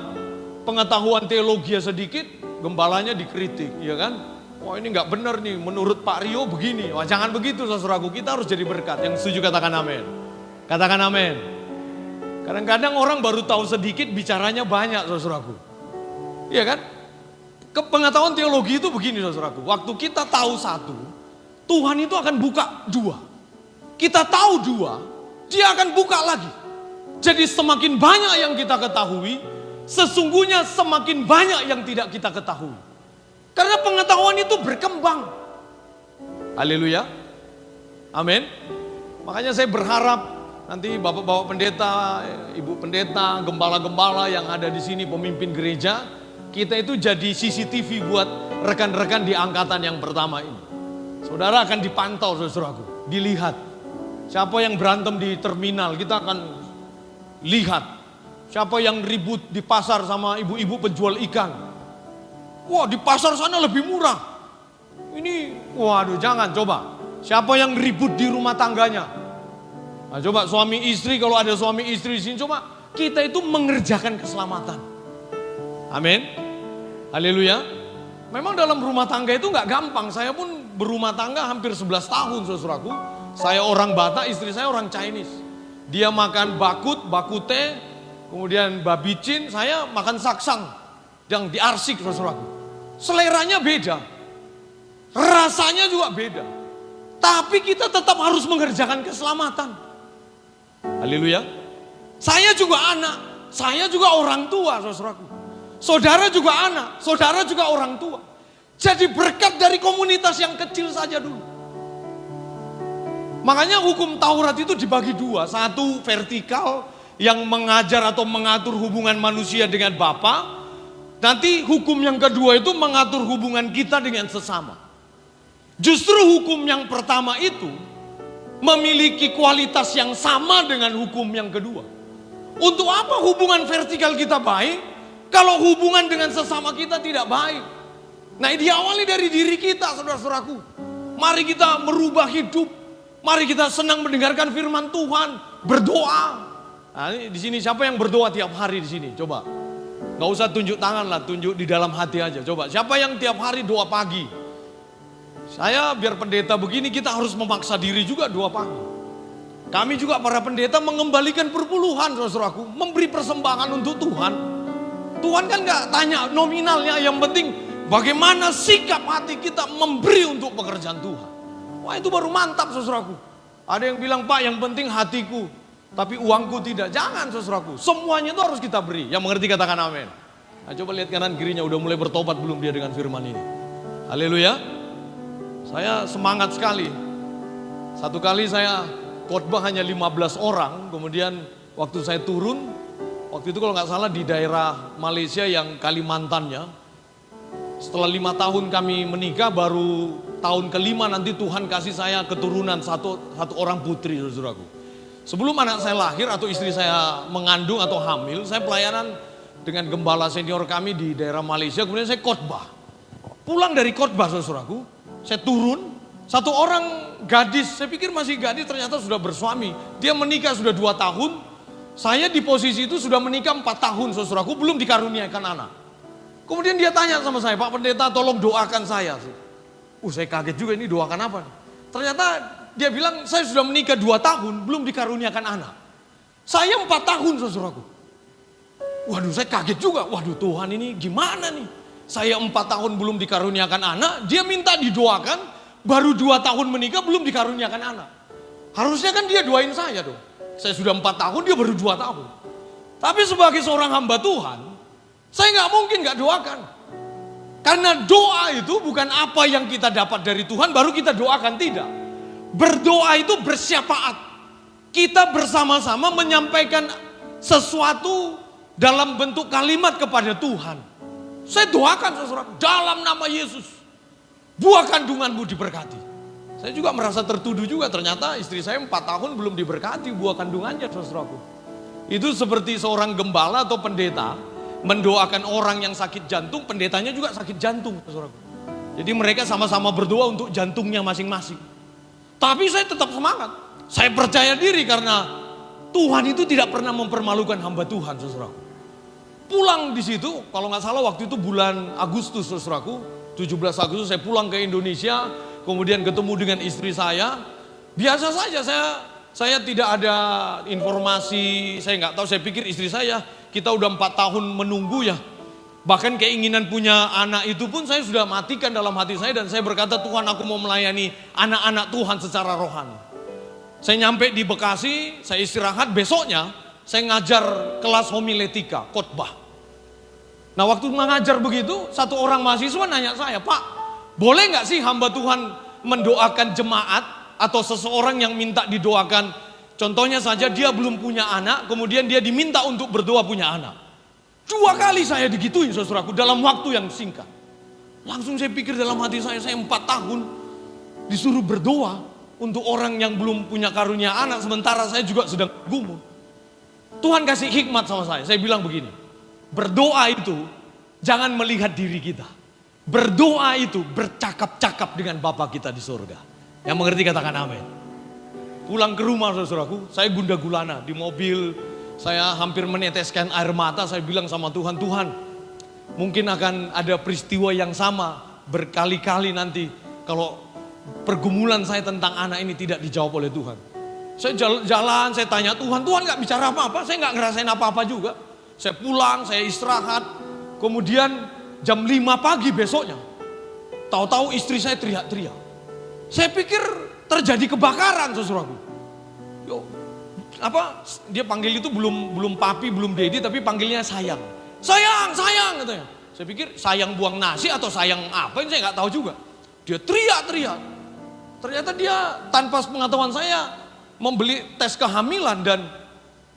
S5: pengetahuan teologi sedikit, gembalanya dikritik, ya kan? Wah ini gak benar nih, menurut Pak Rio begini. Wah jangan begitu, saudaraku. Kita harus jadi berkat. Yang setuju katakan amin. Katakan amin. Kadang-kadang orang baru tahu sedikit, bicaranya banyak, saudaraku. Iya kan? Pengetahuan teologi itu begini, saudaraku. Waktu kita tahu satu, Tuhan itu akan buka dua. Kita tahu dua, dia akan buka lagi. Jadi semakin banyak yang kita ketahui, sesungguhnya semakin banyak yang tidak kita ketahui. Karena pengetahuan itu berkembang. Haleluya. Amin. Makanya saya berharap nanti bapak-bapak pendeta, ibu pendeta, gembala-gembala yang ada di sini, pemimpin gereja, kita itu jadi CCTV buat rekan-rekan di angkatan yang pertama ini. Saudara akan dipantau, saudaraku, dilihat. Siapa yang berantem di terminal, kita akan lihat. Siapa yang ribut di pasar sama ibu-ibu penjual ikan. Wah, di pasar sana lebih murah. Ini, waduh jangan, coba. Siapa yang ribut di rumah tangganya? Nah, coba suami istri, kalau ada suami istri di sini, coba kita itu mengerjakan keselamatan. Amin. Haleluya. Memang dalam rumah tangga itu nggak gampang. Saya pun berumah tangga hampir 11 tahun, saudaraku. Saya orang Batak, istri saya orang Chinese. Dia makan bakute, kemudian babicin, saya makan saksang yang diarsik, saudaraku. Seleranya beda, rasanya juga beda. Tapi kita tetap harus mengerjakan keselamatan. Haleluya. Saya juga anak, saya juga orang tua, saudaraku. Saudara juga anak, saudara juga orang tua. Jadi berkat dari komunitas yang kecil saja dulu. Makanya hukum Taurat itu dibagi dua. Satu vertikal, yang mengajar atau mengatur hubungan manusia dengan Bapa. Nanti hukum yang kedua itu mengatur hubungan kita dengan sesama. Justru hukum yang pertama itu memiliki kualitas yang sama dengan hukum yang kedua. Untuk apa hubungan vertikal kita baik kalau hubungan dengan sesama kita tidak baik? Nah, diawali dari diri kita, saudara-saudaraku. Mari kita merubah hidup. Mari kita senang mendengarkan firman Tuhan, berdoa. Nah, di sini siapa yang berdoa tiap hari di sini? Coba. Gak usah tunjuk tangan lah, tunjuk di dalam hati aja. Coba, siapa yang tiap hari doa pagi? Saya biar pendeta begini, kita harus memaksa diri juga doa pagi. Kami juga para pendeta mengembalikan perpuluhan, saudaraku, memberi persembahan untuk Tuhan. Tuhan kan gak tanya nominalnya, yang penting bagaimana sikap hati kita memberi untuk pekerjaan Tuhan. Wah, itu baru mantap, saudaraku. Ada yang bilang, Pak, yang penting hatiku, tapi uangku tidak. Jangan, saudaraku. Semuanya itu harus kita beri. Yang mengerti katakan amin. Nah, coba lihat kanan kirinya, udah mulai bertobat belum dia dengan firman ini. Haleluya. Saya semangat sekali. Satu kali saya khotbah hanya 15 orang. Kemudian waktu saya turun, waktu itu kalau nggak salah di daerah Malaysia yang Kalimantannya. Setelah 5 tahun kami menikah, baru tahun kelima nanti Tuhan kasih saya keturunan satu orang putri, saudaraku. Sebelum anak saya lahir atau istri saya mengandung atau hamil, saya pelayanan dengan gembala senior kami di daerah Malaysia. Kemudian saya khotbah. Pulang dari khotbah, saudaraku, saya turun. Satu orang gadis, saya pikir masih gadis, ternyata sudah bersuami. Dia menikah sudah 2 tahun. Saya di posisi itu sudah menikah 4 tahun, saudaraku, belum dikaruniakan anak. Kemudian dia tanya sama saya, Pak Pendeta, tolong doakan saya. Saya kaget juga, ini doakan apa? Ternyata dia bilang, saya sudah menikah 2 tahun, belum dikaruniakan anak. Saya 4 tahun, saudaraku. Waduh, saya kaget juga. Waduh, Tuhan ini gimana nih? Saya 4 tahun belum dikaruniakan anak, dia minta didoakan, baru 2 tahun menikah belum dikaruniakan anak. Harusnya kan dia doain saya dong. Saya sudah 4 tahun, dia baru 2 tahun. Tapi sebagai seorang hamba Tuhan, saya nggak mungkin nggak doakan. Karena doa itu bukan apa yang kita dapat dari Tuhan, baru kita doakan, tidak. Berdoa itu bersyafaat. Kita bersama-sama menyampaikan sesuatu dalam bentuk kalimat kepada Tuhan. Saya doakan, saudara, dalam nama Yesus, buah kandunganmu diberkati. Saya juga merasa tertuduh juga, ternyata istri saya 4 tahun belum diberkati buah kandungannya, saudaraku. Itu seperti seorang gembala atau pendeta mendoakan orang yang sakit jantung, pendetanya juga sakit jantung, saudaraku. Jadi mereka sama-sama berdoa untuk jantungnya masing-masing. Tapi saya tetap semangat. Saya percaya diri karena Tuhan itu tidak pernah mempermalukan hamba Tuhan, saudaraku. Pulang di situ, kalau nggak salah waktu itu bulan Agustus, saudaraku, 17 Agustus saya pulang ke Indonesia, kemudian ketemu dengan istri saya. Biasa saja, saya tidak ada informasi, saya nggak tahu, saya pikir istri saya, kita udah 4 tahun menunggu ya. Bahkan keinginan punya anak itu pun saya sudah matikan dalam hati saya, dan saya berkata, Tuhan, aku mau melayani anak-anak Tuhan secara rohani. Saya nyampe di Bekasi, saya istirahat, besoknya saya ngajar kelas homiletika, khotbah. Nah, waktu mengajar begitu, satu orang mahasiswa nanya saya, Pak, boleh nggak sih hamba Tuhan mendoakan jemaat atau seseorang yang minta didoakan? Contohnya saja dia belum punya anak, kemudian dia diminta untuk berdoa punya anak. 2 kali saya digituin, saudaraku, dalam waktu yang singkat. Langsung saya pikir dalam hati saya 4 tahun disuruh berdoa untuk orang yang belum punya karunia anak, sementara saya juga sedang gumul. Tuhan kasih hikmat sama saya bilang begini, berdoa itu jangan melihat diri kita. Berdoa itu bercakap-cakap dengan Bapa kita di surga. Yang mengerti katakan amin. Pulang ke rumah, saudaraku, saya gundah gulana di mobil. Saya hampir meneteskan air mata, saya bilang sama Tuhan, Tuhan, mungkin akan ada peristiwa yang sama berkali-kali nanti kalau pergumulan saya tentang anak ini tidak dijawab oleh Tuhan. Saya jalan, saya tanya Tuhan gak bicara apa-apa, saya gak ngerasain apa-apa juga. Saya pulang, saya istirahat, kemudian jam 5 pagi besoknya, tahu-tahu istri saya teriak-teriak. Saya pikir terjadi kebakaran, saudaraku. Dia panggil itu belum papi, belum dedi, tapi panggilnya sayang. Sayang katanya. Saya pikir sayang buang nasi atau sayang apa, ini saya nggak tahu juga. Dia teriak-teriak. Ternyata dia tanpa pengetahuan saya membeli tes kehamilan, dan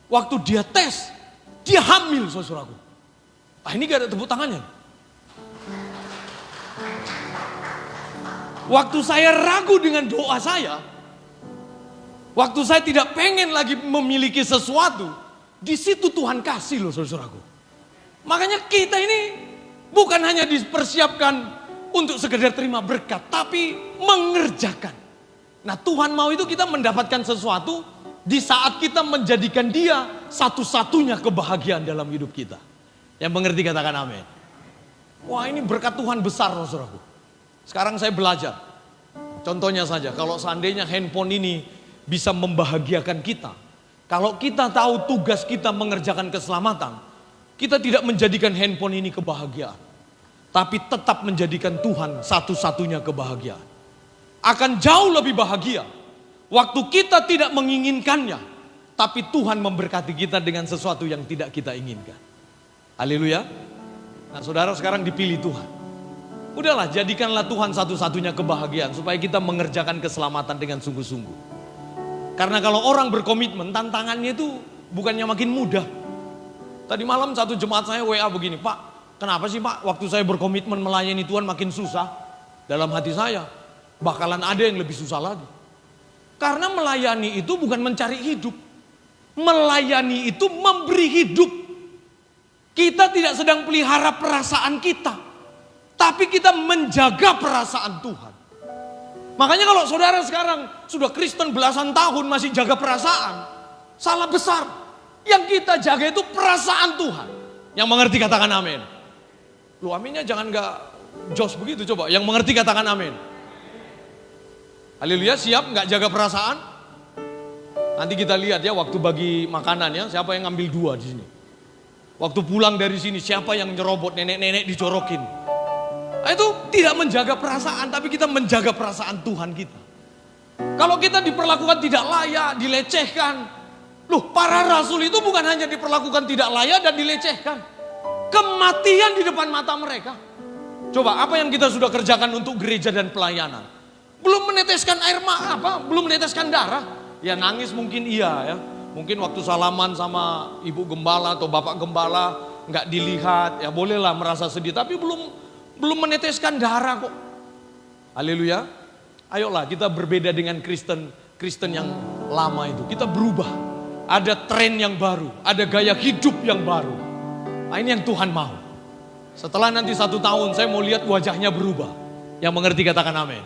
S5: Waktu dia tes, dia hamil saudaraku. Ah, ini gak ada tepuk tangannya. Waktu saya ragu dengan doa saya, waktu saya tidak pengen lagi memiliki sesuatu, di situ Tuhan kasih loh saudaraku. Makanya kita ini bukan hanya dipersiapkan untuk sekedar terima berkat, tapi mengerjakan. Nah, Tuhan mau itu kita mendapatkan sesuatu di saat kita menjadikan Dia satu-satunya kebahagiaan dalam hidup kita. Yang mengerti katakan amin. Wah, ini berkat Tuhan besar saudaraku. Sekarang saya belajar. Contohnya saja, kalau seandainya handphone ini bisa membahagiakan kita. Kalau kita tahu tugas kita mengerjakan keselamatan, kita tidak menjadikan handphone ini kebahagiaan. Tapi tetap menjadikan Tuhan satu-satunya kebahagiaan. Akan jauh lebih bahagia waktu kita tidak menginginkannya, tapi Tuhan memberkati kita dengan sesuatu yang tidak kita inginkan. Haleluya. Nah, saudara sekarang dipilih Tuhan. Udahlah, jadikanlah Tuhan satu-satunya kebahagiaan supaya kita mengerjakan keselamatan dengan sungguh-sungguh. Karena kalau orang berkomitmen, tantangannya itu bukannya makin mudah. Tadi malam satu jemaat saya WA begini, Pak, kenapa sih Pak waktu saya berkomitmen melayani Tuhan makin susah? Dalam hati saya, bakalan ada yang lebih susah lagi. Karena melayani itu bukan mencari hidup. Melayani itu memberi hidup. Kita tidak sedang pelihara perasaan kita, tapi kita menjaga perasaan Tuhan. Makanya kalau saudara sekarang sudah Kristen belasan tahun masih jaga perasaan, salah besar. Yang kita jaga itu perasaan Tuhan. Yang mengerti katakan amin. Lu aminnya jangan gak jos begitu coba. Yang mengerti katakan amin. Haleluya, siap gak jaga perasaan? Nanti kita lihat ya waktu bagi makanannya siapa yang ngambil 2 di sini. Waktu pulang dari sini siapa yang nyerobot nenek-nenek dicorokin. Nah, itu tidak menjaga perasaan, tapi kita menjaga perasaan Tuhan kita. Kalau kita diperlakukan tidak layak, dilecehkan. Loh, para rasul itu bukan hanya diperlakukan tidak layak dan dilecehkan. Kematian di depan mata mereka. Coba, apa yang kita sudah kerjakan untuk gereja dan pelayanan? Belum meneteskan air mata, belum meneteskan darah. Ya nangis mungkin iya ya. Mungkin waktu salaman sama ibu gembala atau bapak gembala nggak dilihat, ya bolehlah merasa sedih. Tapi belum meneteskan darah kok. Haleluya. Ayolah kita berbeda dengan Kristen yang lama itu. Kita berubah. Ada tren yang baru. Ada gaya hidup yang baru. Nah, ini yang Tuhan mau. Setelah nanti 1 tahun saya mau lihat wajahnya berubah. Yang mengerti katakan amin.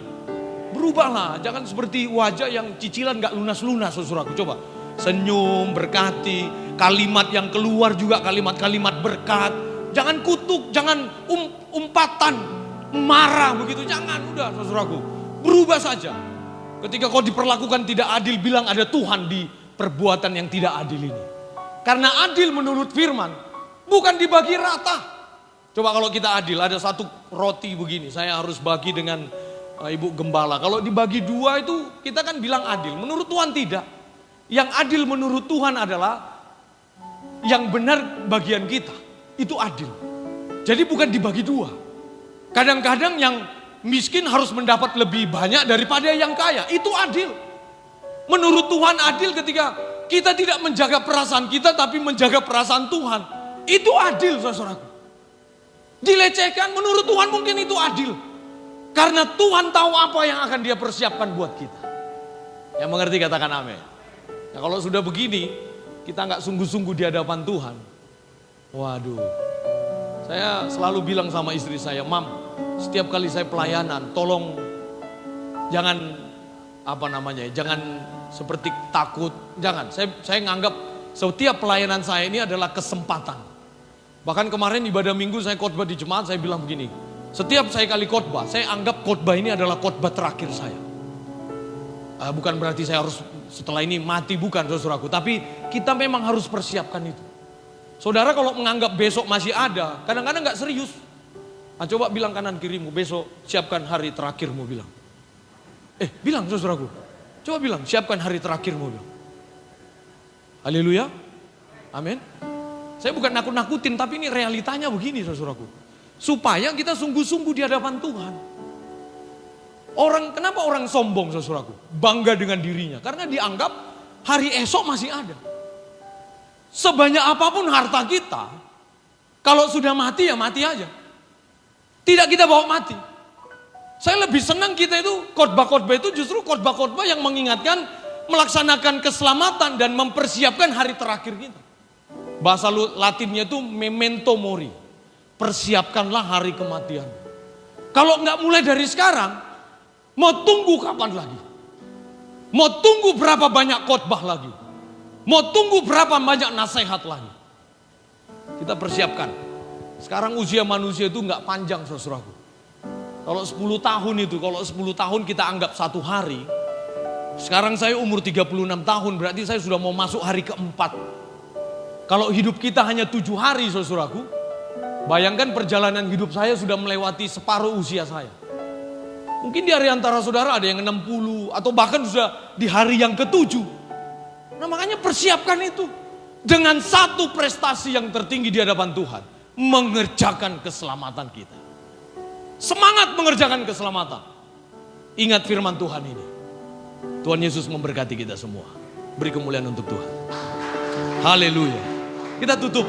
S5: Berubahlah. Jangan seperti wajah yang cicilan gak lunas-lunas saudaraku. Coba. Senyum, berkati. Kalimat yang keluar juga kalimat-kalimat berkat. Jangan kutuk, jangan umpatan, marah begitu. Jangan, udah saudaraku. Berubah saja. Ketika kau diperlakukan tidak adil, bilang ada Tuhan di perbuatan yang tidak adil ini. Karena adil menurut firman, bukan dibagi rata. Coba kalau kita adil, ada 1 roti begini, saya harus bagi dengan ibu gembala. Kalau dibagi 2 itu kita kan bilang adil. Menurut Tuhan tidak. Yang adil menurut Tuhan adalah yang benar bagian kita. Itu adil. Jadi bukan dibagi 2. Kadang-kadang yang miskin harus mendapat lebih banyak daripada yang kaya. Itu adil. Menurut Tuhan adil ketika kita tidak menjaga perasaan kita tapi menjaga perasaan Tuhan. Itu adil saudaraku. Dilecehkan menurut Tuhan mungkin itu adil. Karena Tuhan tahu apa yang akan Dia persiapkan buat kita. Yang mengerti katakan amin. Nah, kalau sudah begini, kita nggak sungguh-sungguh di hadapan Tuhan. Waduh, saya selalu bilang sama istri saya, Mam, setiap kali saya pelayanan, tolong jangan jangan seperti takut, jangan. Saya nganggap setiap pelayanan saya ini adalah kesempatan. Bahkan kemarin ibadah minggu saya khotbah di jemaat, saya bilang begini, setiap saya kali khotbah, saya anggap khotbah ini adalah khotbah terakhir saya. Bukan berarti saya harus setelah ini mati, bukan saudaraku, tapi kita memang harus persiapkan itu. Saudara kalau menganggap besok masih ada, kadang-kadang gak serius. Nah, coba bilang kanan kirimu, besok siapkan hari terakhirmu bilang. Bilang saudaraku, coba bilang siapkan hari terakhirmu bilang. Haleluya, amin. Saya bukan nakut-nakutin, tapi ini realitanya begini saudaraku. Supaya kita sungguh-sungguh di hadapan Tuhan. Kenapa orang sombong saudaraku? Bangga dengan dirinya, karena dianggap hari esok masih ada. Sebanyak apapun harta kita, kalau sudah mati ya mati aja. Tidak kita bawa mati. Saya lebih senang kita itu khotbah-khotbah itu justru khotbah-khotbah yang mengingatkan melaksanakan keselamatan dan mempersiapkan hari terakhir kita. Bahasa Latinnya itu memento mori. Persiapkanlah hari kematian. Kalau nggak mulai dari sekarang, mau tunggu kapan lagi? Mau tunggu berapa banyak khotbah lagi? Mau tunggu berapa banyak nasihat lagi? Kita persiapkan. Sekarang usia manusia itu nggak panjang, saudaraku. Kalau 10 tahun itu, kalau 10 tahun kita anggap 1 hari. Sekarang saya umur 36 tahun, berarti saya sudah mau masuk hari keempat. Kalau hidup kita hanya 7 hari, saudaraku. Bayangkan perjalanan hidup saya sudah melewati separuh usia saya. Mungkin di hari antara saudara ada yang 60 atau bahkan sudah di hari yang ke-7. Nah makanya persiapkan itu. Dengan satu prestasi yang tertinggi di hadapan Tuhan. Mengerjakan keselamatan kita. Semangat mengerjakan keselamatan. Ingat firman Tuhan ini. Tuhan Yesus memberkati kita semua. Beri kemuliaan untuk Tuhan. Haleluya. Kita tutup.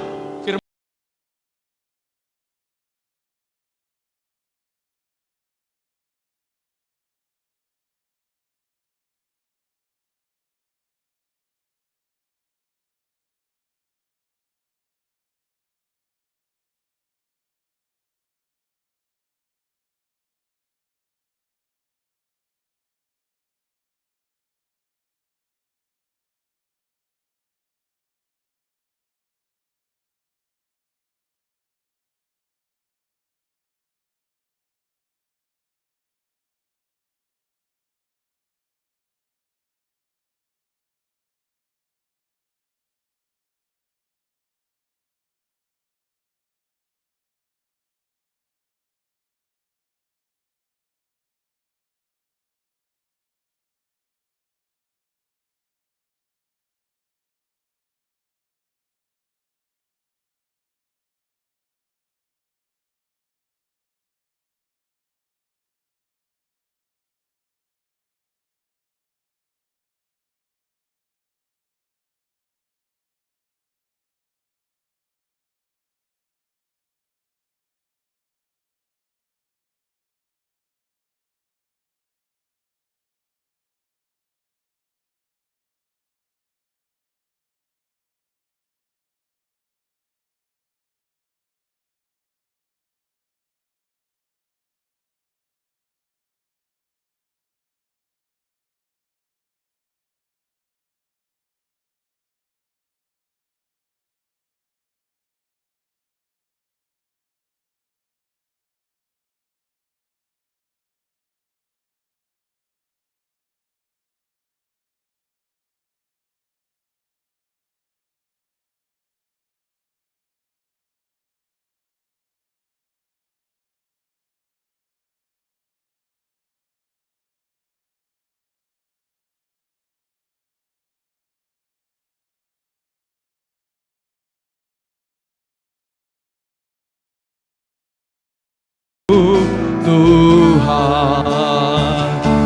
S5: Tuhan,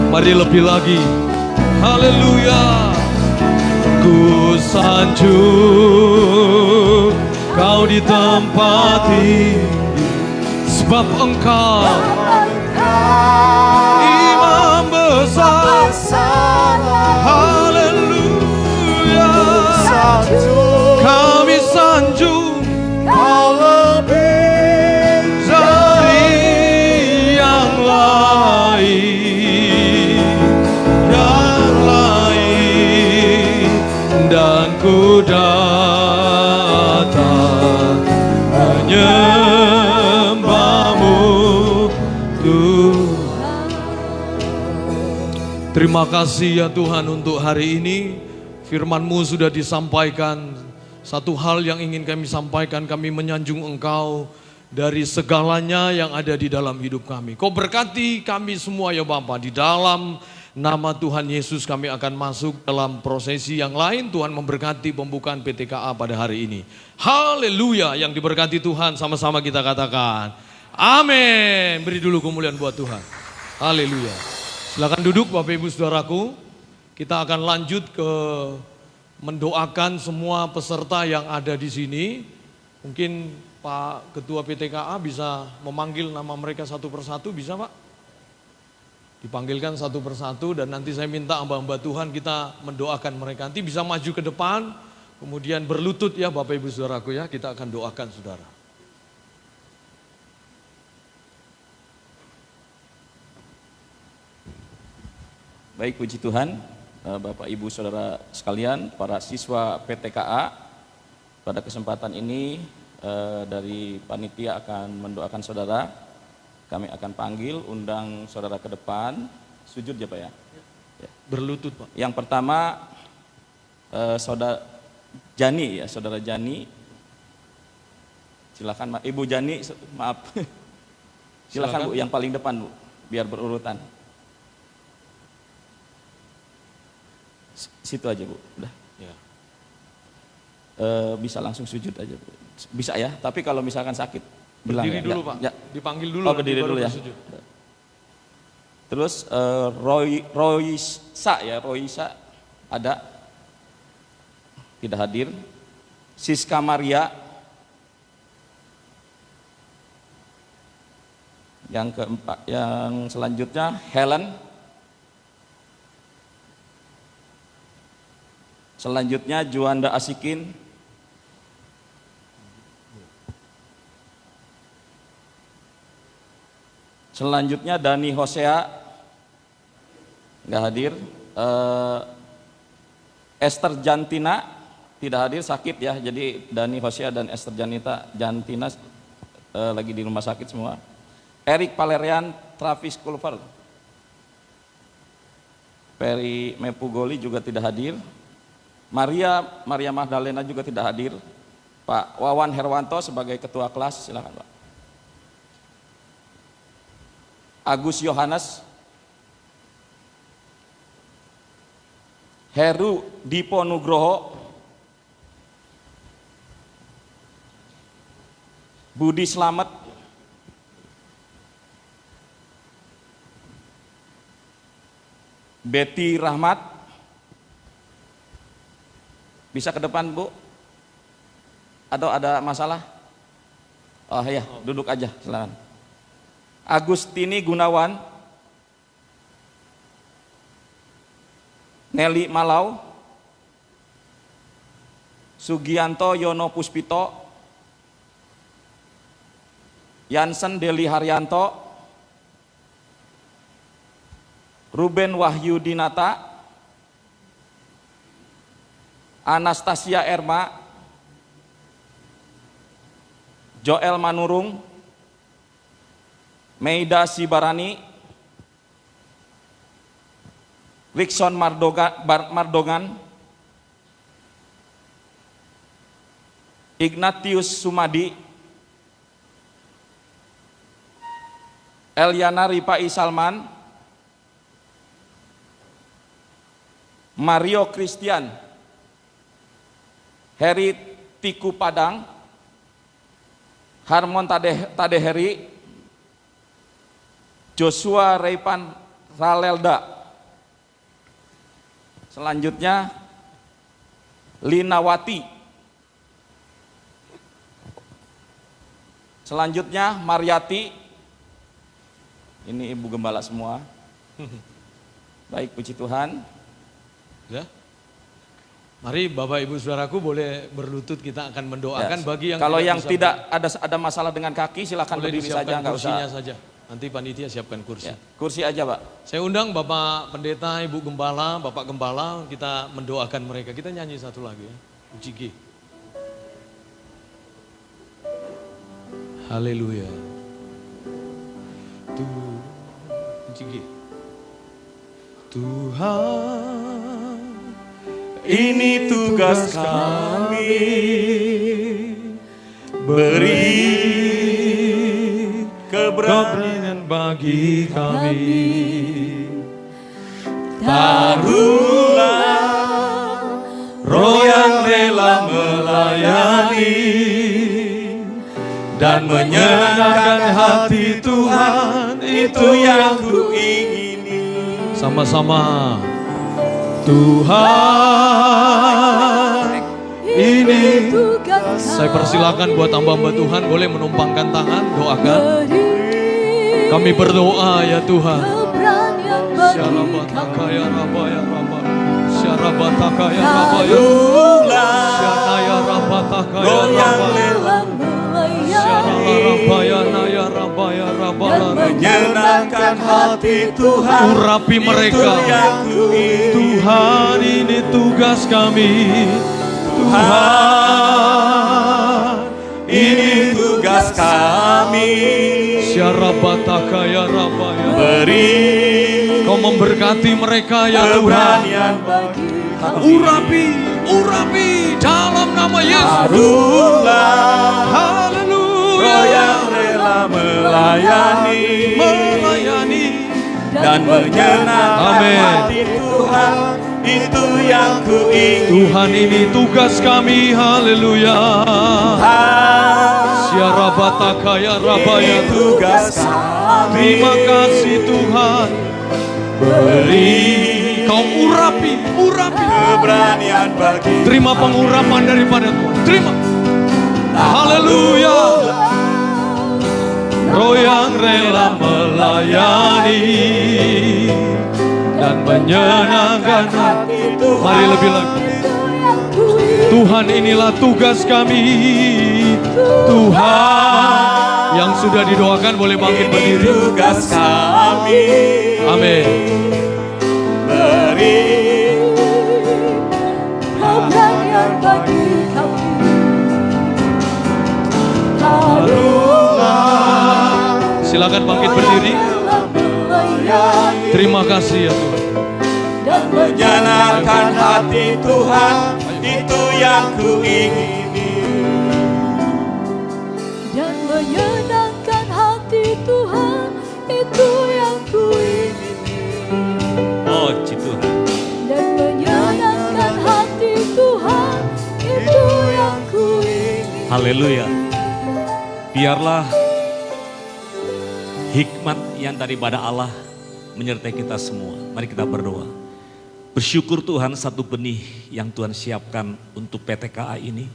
S5: mari lebih lagi. Haleluya. Ku sanjung Kau di tempat tinggi, sebab Engkau Imam besar. Haleluya. Kami sanjung Kau lebih dari yang lain, dan ku datang menyembahmu Tuhan. Terima kasih ya Tuhan untuk hari ini. Firman-Mu sudah disampaikan. Satu hal yang ingin kami sampaikan, kami menyanjung Engkau dari segalanya yang ada di dalam hidup kami. Kau berkati kami semua ya Bapa. Di dalam nama Tuhan Yesus kami akan masuk dalam prosesi yang lain. Tuhan memberkati pembukaan PTKA pada hari ini. Haleluya. Yang diberkati Tuhan sama-sama kita katakan amin. Beri dulu kemuliaan buat Tuhan. Haleluya. Silakan duduk Bapak Ibu Saudaraku. Kita akan lanjut ke mendoakan semua peserta yang ada di sini. Mungkin Pak Ketua PTKA bisa memanggil nama mereka satu persatu, bisa Pak? Dipanggilkan satu persatu dan nanti saya minta hamba-hamba Tuhan kita mendoakan mereka. Nanti bisa maju ke depan, kemudian berlutut ya Bapak Ibu Saudaraku ya, kita akan doakan saudara.
S6: Baik, puji Tuhan, Bapak Ibu Saudara sekalian, para siswa PTKA, pada kesempatan ini dari panitia akan mendoakan saudara. Kami akan panggil, undang saudara ke depan, sujud ya Pak ya?
S5: Berlutut Pak.
S6: Yang pertama, saudara Jani ya, saudara Jani. Silakan Ibu Jani, maaf. Silakan Bu, yang paling depan Bu, biar berurutan. Situ aja Bu, udah.
S5: Ya.
S6: Bisa langsung sujud aja Bu. Bisa ya, tapi kalau misalkan sakit bilang
S5: Berdiri
S6: ya.
S5: dulu Pak,
S6: Ya.
S5: dipanggil dulu.
S6: Oh, berdiri dulu ya.
S5: Bersujud.
S6: Terus Roisa ada, tidak hadir. Siska Maria, yang keempat, yang selanjutnya Helen, selanjutnya Juanda Asikin, selanjutnya Dani Hosea, nggak hadir. Esther Jantina tidak hadir, sakit ya. Jadi Dani Hosea dan Esther Jantina lagi di rumah sakit semua. Erik Valerian, Travis Culver, Peri Mepugoli juga tidak hadir. Maria Magdalena juga tidak hadir. Pak Wawan Herwanto sebagai ketua kelas, silakan Pak. Agus Yohanes, Heru Dipo Nugroho, Budi Slamet, Betty Rahmat. Bisa ke depan Bu? Atau ada masalah? Oh ya, duduk aja silakan. Agustini Gunawan, Nelly Malau, Sugianto Yono Puspito, Yansen Deli Haryanto, Ruben Wahyu Dinata, Anastasia Erma, Joel Manurung, Meida Sibarani, Rickson Mardongan, Ignatius Sumadi, Eliana Ripai Salman, Mario Christian, Heri Tiku Padang, Harmon Tadeheri, Joshua Reipan Ralelda. Selanjutnya Linawati. Selanjutnya Mariati. Ini ibu gembala semua. Baik, puji Tuhan.
S5: Ya. Mari Bapak Ibu Saudaraku boleh berlutut, kita akan mendoakan
S6: Ya,
S5: bagi yang
S6: kalau
S5: tidak
S6: yang
S5: bisa
S6: tidak ada masalah dengan kaki silakan
S5: boleh
S6: berdiri
S5: disiapkan
S6: saja, nggak usah.
S5: kursinya saja. Nanti panitia siapkan kursi.
S6: Ya, kursi aja Pak.
S5: Saya undang Bapak Pendeta, Ibu Gembala, Bapak Gembala, kita mendoakan mereka. Kita nyanyi satu lagi ya. Puji G. Haleluya. Puji G. Tuhan,
S6: Ini tugas kami, beri keberanian
S5: bagi kami.
S6: Taruhlah roh yang rela melayani dan menyenangkan hati Tuhan, itu yang ku ingini.
S5: Sama-sama. Tuhan, ini
S4: tugas
S5: saya persilakan buat hamba-hamba Tuhan boleh menumpangkan tangan, doakan. Kami berdoa ya Tuhan.
S4: keberanian bagi
S5: Syarabataka ya Rabba ya Rabba. Syarabataka ya Rabba ya. Syanaya Rabataka ya Rabba. Syarabba ya Naya Rabba ya Rabba.
S7: Menyenangkan hati Tuhan,
S5: Urapi mereka. Tuhan, ini tugas kami. Tuhan,
S7: ini tugas kami.
S5: Syarabataka ya Rabba ya.
S7: Beri
S5: Kau memberkati mereka ya Tuhan.
S7: keberanian bagi
S5: Urapi dalam nama Yesus.
S7: Harulah
S5: Haleluya.
S7: Roh yang rela melayani dan menyenangkan
S5: Amin.
S7: hati Tuhan, itu yang kuingini.
S5: Tuhan, ini tugas kami. Haleluya. Syarabataka ya Rabba ya.
S7: Ini tugas kami.
S5: Terima kasih Tuhan.
S7: Beri
S5: Kau urapi.
S7: keberanian bagi
S5: Terima pengurapan daripada Tuhan. Terima. Haleluya. Roh yang rela melayani dan menyenangkan hati. Mari lebih lagi. Tuhan, inilah tugas kami. Tuhan, yang sudah didoakan boleh bangkit
S7: ini
S5: berdiri.
S7: tugas kami.
S5: Amin.
S7: Beri
S4: keberanian bagi kami.
S5: Silakan bangkit berdiri. Terima kasih ya Tuhan.
S7: dan menyenangkan hati Tuhan, itu yang kuingini.
S4: Dan menyenangkan hati Tuhan, itu yang kuingini.
S7: Oh, Tuhan.
S4: Dan menyenangkan hati Tuhan, itu yang kuingini.
S8: Haleluya. Biarlah hikmat yang daripada Allah menyertai kita semua. Mari kita berdoa. Bersyukur Tuhan, satu benih yang Tuhan siapkan untuk PTKA ini.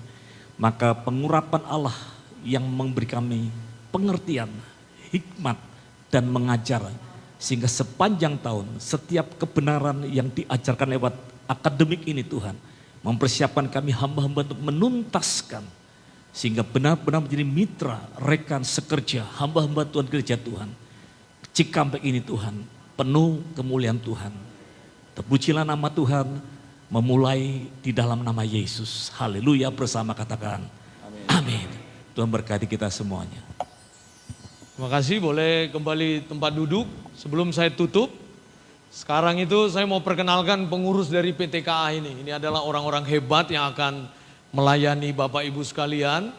S8: Maka pengurapan Allah yang memberi kami pengertian, hikmat dan mengajar. Sehingga sepanjang tahun setiap kebenaran yang diajarkan lewat akademik ini Tuhan. Mempersiapkan kami hamba-hamba untuk menuntaskan. Sehingga benar-benar menjadi mitra, rekan, sekerja, hamba-hamba Tuhan, gereja Tuhan. Cikampek ini Tuhan, penuh kemuliaan Tuhan. Terpujilah nama Tuhan, memulai di dalam nama Yesus. Haleluya, bersama katakan amin. Tuhan berkati kita semuanya.
S5: Terima kasih, boleh kembali tempat duduk. Sebelum saya tutup, sekarang itu saya mau perkenalkan pengurus dari PTKA ini. Ini adalah orang-orang hebat yang akan melayani Bapak Ibu sekalian.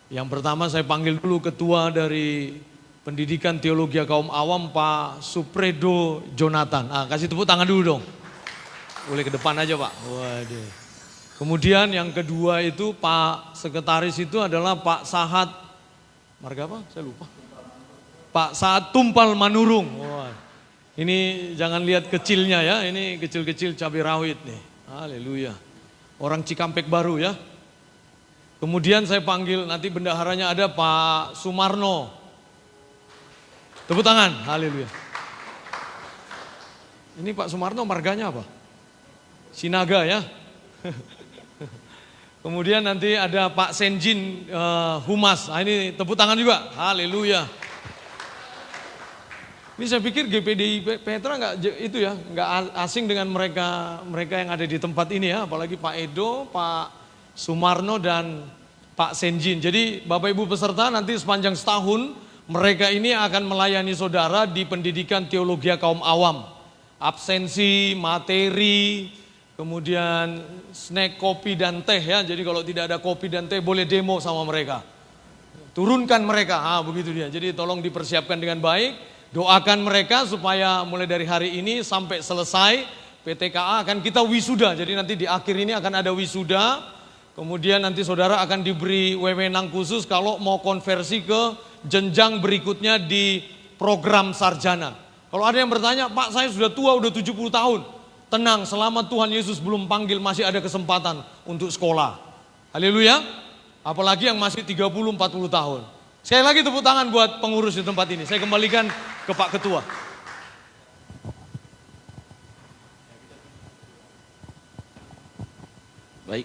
S5: Yang pertama saya panggil dulu ketua dari Pendidikan Teologi Kaum Awam, Pak Supredo Jonathan. Kasih tepuk tangan dulu dong. Boleh ke depan aja Pak. Waduh. Kemudian yang kedua itu Pak Sekretaris itu adalah Pak Sahat, marga apa? Saya lupa. Pak Sahat Tumpal Manurung. Wah. Ini jangan lihat kecilnya ya, ini kecil-kecil cabai rawit nih. Haleluya. Orang Cikampek baru ya. Kemudian saya panggil nanti bendaharanya ada Pak Sumarno. Tepuk tangan, haleluya. Ini Pak Sumarno marganya apa? Sinaga ya. Kemudian nanti ada Pak Senjin Humas. Ini tepuk tangan juga, haleluya. Ini saya pikir GPDI Petra nggak itu ya, nggak asing dengan mereka yang ada di tempat ini ya, apalagi Pak Edo, Pak Sumarno dan Pak Senjin. Jadi Bapak Ibu peserta nanti sepanjang setahun mereka ini akan melayani saudara di Pendidikan Teologi Kaum Awam. Absensi, materi, kemudian snack, kopi dan teh ya. Jadi kalau tidak ada kopi dan teh boleh demo sama mereka. Turunkan mereka, begitu dia. Jadi tolong dipersiapkan dengan baik. Doakan mereka supaya mulai dari hari ini sampai selesai PTKA akan kita wisuda. Jadi nanti di akhir ini akan ada wisuda. Kemudian nanti saudara akan diberi wewenang khusus kalau mau konversi ke jenjang berikutnya di program sarjana. Kalau ada yang bertanya, Pak saya sudah tua, udah 70 tahun. tenang, selama Tuhan Yesus belum panggil masih ada kesempatan untuk sekolah. Haleluya. Apalagi yang masih 30-40 tahun. Sekali lagi tepuk tangan buat pengurus di tempat ini. Saya kembalikan ke Pak Ketua.
S6: Baik,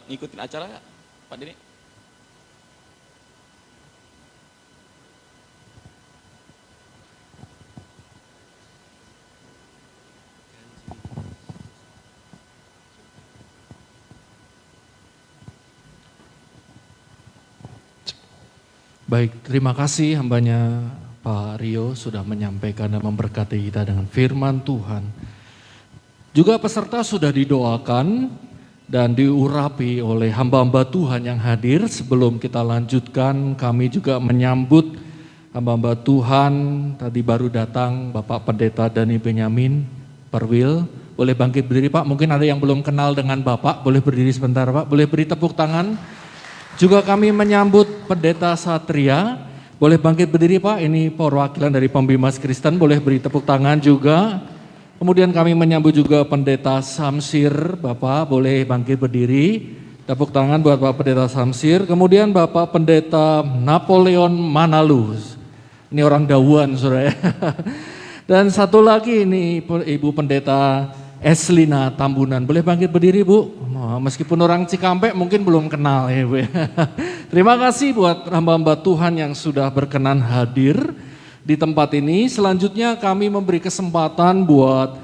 S6: ngikutin acara nggak, Pak Dini?
S1: Baik, terima kasih hambanya Pak Rio sudah menyampaikan dan memberkati kita dengan firman Tuhan. Juga peserta sudah didoakan dan diurapi oleh hamba-hamba Tuhan yang hadir. Sebelum kita lanjutkan, kami juga menyambut hamba-hamba Tuhan. Tadi baru datang Bapak Pendeta Dani Benyamin Perwil. Boleh bangkit berdiri Pak, mungkin ada yang belum kenal dengan Bapak. Boleh berdiri sebentar Pak, boleh beri tepuk tangan. Juga kami menyambut Pendeta Satria. Boleh bangkit berdiri Pak, ini perwakilan dari Pembimas Kristen. Boleh beri tepuk tangan juga. Kemudian kami menyambut juga Pendeta Samsir, Bapak boleh bangkit berdiri. Tepuk tangan buat Bapak Pendeta Samsir. Kemudian Bapak Pendeta Napoleon Manalus. Ini orang Dawuan saudara ya. Dan satu lagi ini Ibu Pendeta Eslina Tambunan. Boleh bangkit berdiri Bu. Meskipun orang Cikampek mungkin belum kenal ya Bu. Terima kasih buat hamba-hamba Tuhan yang sudah berkenan hadir di tempat ini. Selanjutnya kami memberi kesempatan buat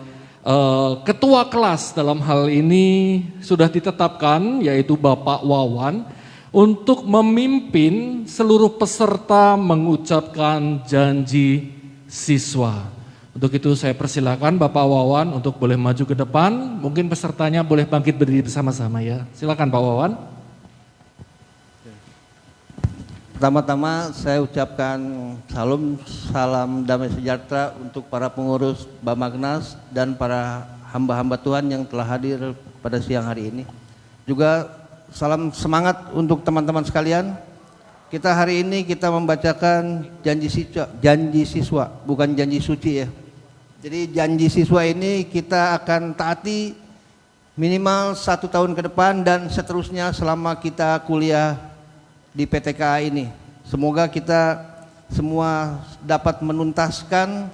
S1: ketua kelas dalam hal ini sudah ditetapkan, yaitu Bapak Wawan, untuk memimpin seluruh peserta mengucapkan janji siswa. Untuk itu saya persilakan Bapak Wawan untuk boleh maju ke depan. Mungkin pesertanya boleh bangkit berdiri bersama-sama ya. Silakan Pak Wawan.
S9: Pertama-tama saya ucapkan salam damai sejahtera untuk para pengurus Bamagnas dan para hamba-hamba Tuhan yang telah hadir pada siang hari ini. Juga salam semangat untuk teman-teman sekalian. Kita hari ini kita membacakan janji siswa, bukan janji suci ya. Jadi janji siswa ini kita akan taati minimal 1 tahun ke depan dan seterusnya selama kita kuliah di PTKA ini. Semoga kita semua dapat menuntaskan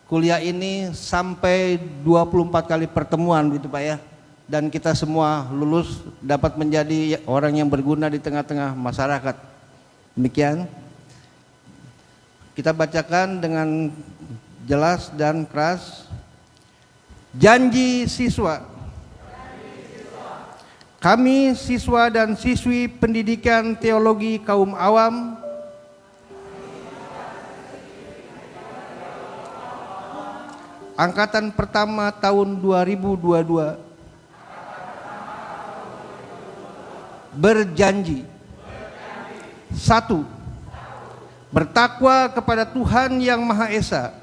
S9: kuliah ini sampai 24 kali pertemuan gitu Pak ya. Dan kita semua lulus dapat menjadi orang yang berguna di tengah-tengah masyarakat. Demikian. Kita bacakan dengan jelas dan keras. Janji siswa. Kami siswa dan siswi pendidikan teologi kaum awam angkatan pertama tahun 2022 berjanji. 1. Bertakwa kepada Tuhan Yang Maha Esa.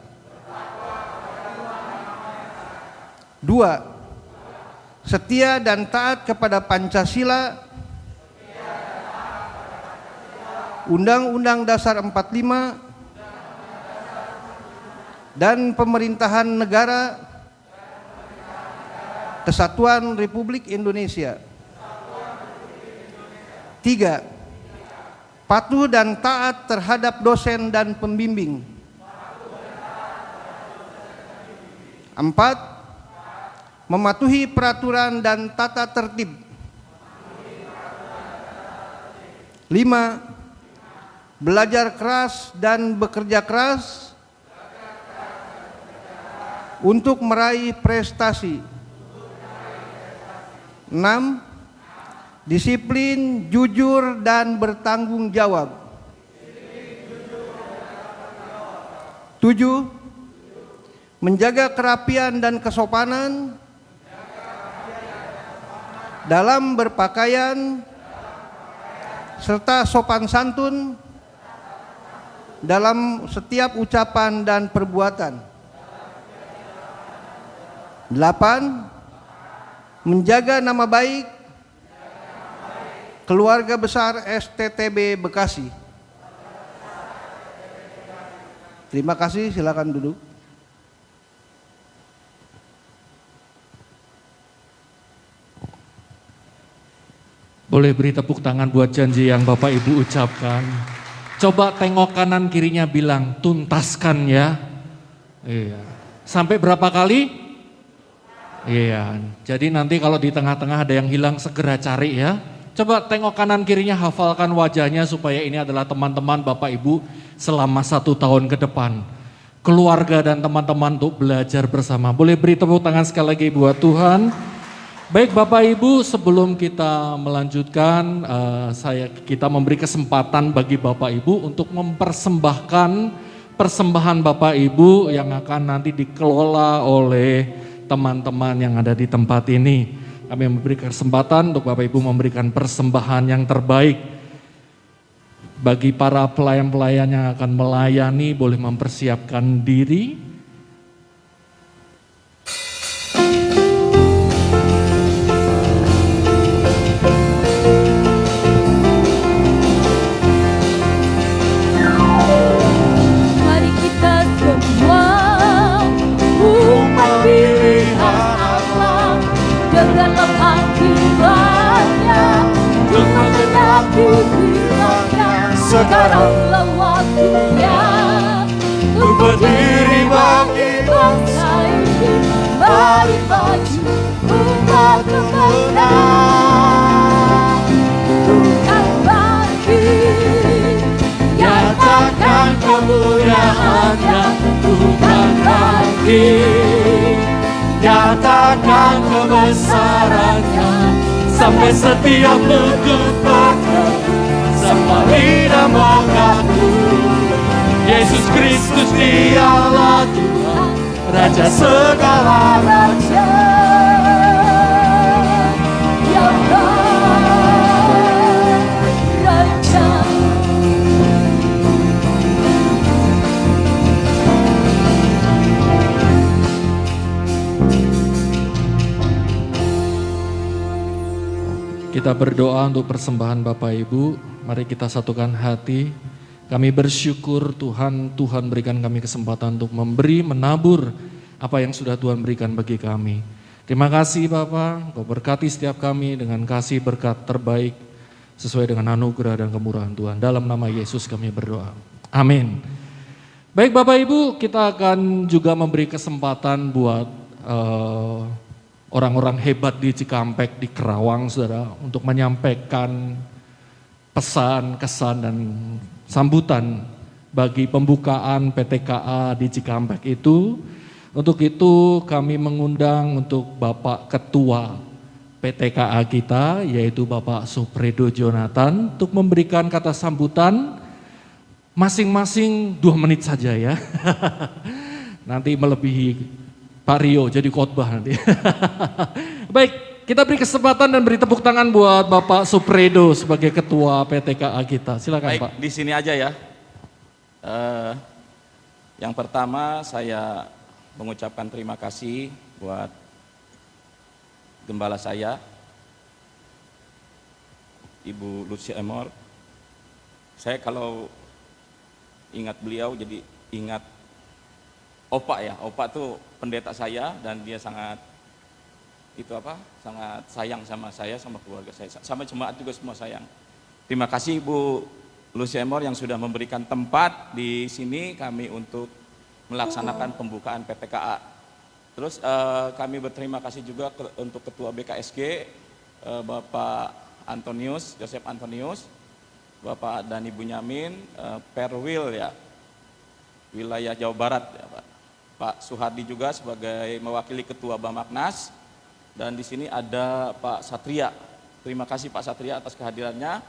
S9: 2. Setia dan taat kepada Pancasila, Undang-Undang Dasar 45, dan pemerintahan negara Kesatuan Republik Indonesia. 3. Patuh dan taat terhadap dosen dan pembimbing. 4. Mematuhi peraturan dan tata tertib. 5. Belajar keras dan bekerja keras untuk meraih prestasi. 6. Disiplin, jujur, dan bertanggung jawab. 7. Menjaga kerapian dan kesopanan dalam berpakaian serta sopan santun dalam setiap ucapan dan perbuatan. 8. Menjaga nama baik keluarga besar STTB Bekasi. Terima kasih, silakan duduk.
S1: Boleh beri tepuk tangan buat janji yang Bapak Ibu ucapkan. Coba tengok kanan kirinya bilang, tuntaskan ya. Iya. Sampai berapa kali? Iya. Jadi nanti kalau di tengah-tengah ada yang hilang segera cari ya. Coba tengok kanan kirinya, hafalkan wajahnya supaya ini adalah teman-teman Bapak Ibu selama 1 tahun ke depan. Keluarga dan teman-teman untuk belajar bersama. Boleh beri tepuk tangan sekali lagi buat Tuhan. Baik Bapak Ibu, sebelum kita melanjutkan, kita memberi kesempatan bagi Bapak Ibu untuk mempersembahkan persembahan Bapak Ibu yang akan nanti dikelola oleh teman-teman yang ada di tempat ini. Kami memberi kesempatan untuk Bapak Ibu memberikan persembahan yang terbaik. Bagi para pelayan-pelayan yang akan melayani, boleh mempersiapkan diri.
S7: Sekaranglah waktunya untuk berdiri bagi bangsa ini. Mari maju umat pemenang. Tuhan bangkit, nyatakan kemuliaan-Nya. Tuhan bangkit, nyatakan kebesaran-Nya. Sampai setiap lutut berteduh, semua lidah mengaku Yesus Kristus Dialah Tuhan, Raja segala raja. Ya Raja.
S1: Kita berdoa untuk persembahan Bapak Ibu. Mari kita satukan hati. Kami bersyukur Tuhan berikan kami kesempatan untuk memberi, menabur apa yang sudah Tuhan berikan bagi kami. Terima kasih Bapak, Kau berkati setiap kami dengan kasih berkat terbaik sesuai dengan anugerah dan kemurahan Tuhan. Dalam nama Yesus kami berdoa. Amin. Baik Bapak Ibu, kita akan juga memberi kesempatan buat orang-orang hebat di Cikampek, di Kerawang, saudara, untuk menyampaikan pesan, kesan, dan sambutan bagi pembukaan PTKA di Cikampek itu. Untuk itu kami mengundang untuk Bapak Ketua PTKA kita, yaitu Bapak Supredo Jonathan, untuk memberikan kata sambutan masing-masing 2 menit saja ya. Nanti melebihi Pak Rio jadi khotbah nanti. Baik, kita beri kesempatan dan beri tepuk tangan buat Bapak Supredo sebagai ketua PTKA kita. Silakan
S6: Baik,
S1: Pak.
S6: di sini aja ya. Yang pertama saya mengucapkan terima kasih buat gembala saya, Ibu Lucia Emor. Saya kalau ingat beliau jadi ingat Opa ya. Opa tuh pendeta saya dan dia sangat sangat sayang sama saya, sama keluarga saya, sama jemaat juga semua sayang. Terima kasih Ibu Lucia Emor yang sudah memberikan tempat di sini kami untuk melaksanakan pembukaan PTKA. Terus kami berterima kasih juga untuk Ketua BKSG Bapak Antonius, Joseph Antonius, Bapak Dani Bunyamin, Perwil ya, wilayah Jawa Barat ya Pak. Pak Suhardi juga sebagai mewakili Ketua Bamaknas, dan di sini ada Pak Satria. Terima kasih Pak Satria atas kehadirannya.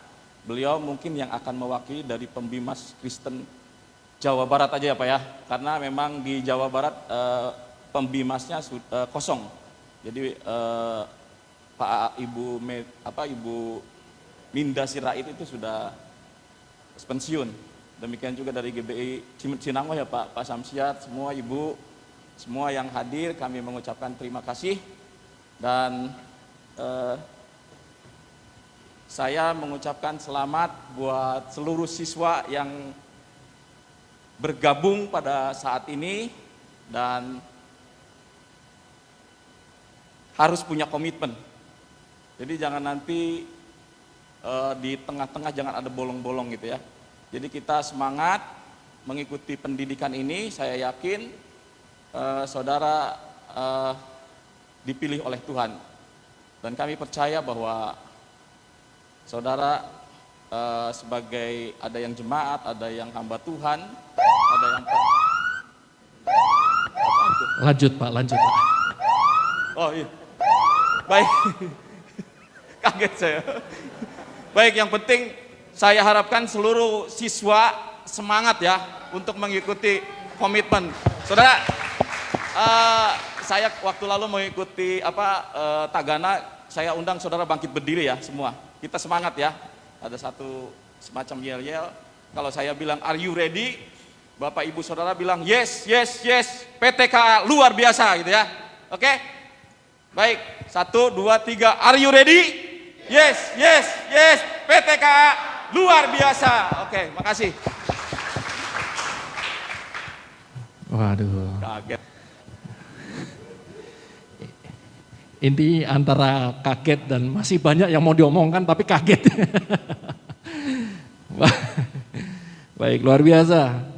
S6: Beliau mungkin yang akan mewakili dari Pembimas Kristen Jawa Barat aja ya Pak ya, karena memang di Jawa Barat pembimasnya kosong. Jadi Ibu Minda Sirait itu sudah pensiun. Demikian juga dari GBI Cinangwa ya Pak Samsiat, semua Ibu, semua yang hadir kami mengucapkan terima kasih. Dan saya mengucapkan selamat buat seluruh siswa yang bergabung pada saat ini dan harus punya komitmen. Jadi jangan nanti di tengah-tengah jangan ada bolong-bolong gitu ya. Jadi kita semangat mengikuti pendidikan ini. Saya yakin saudara dipilih oleh Tuhan. Dan kami percaya bahwa saudara sebagai ada yang jemaat, ada yang hamba Tuhan, ada yang
S1: Lanjut Pak, lanjut Pak.
S6: Oh iya. Baik. Kaget saya. Baik, yang penting saya harapkan seluruh siswa semangat ya untuk mengikuti komitmen. Saudara, saya waktu lalu mengikuti Tagana, saya undang saudara bangkit berdiri ya semua. Kita semangat ya. Ada satu semacam yel-yel. Kalau saya bilang are you ready? Bapak Ibu Saudara bilang yes, yes, yes. PTKA luar biasa gitu ya. Oke? Baik, 1, 2, 3. Are you ready? Yes, yes, yes. PTKA luar biasa. Oke, makasih.
S1: Waduh.
S6: Kaget.
S1: Ini antara kaget dan masih banyak yang mau diomongkan tapi kaget. Baik, luar biasa.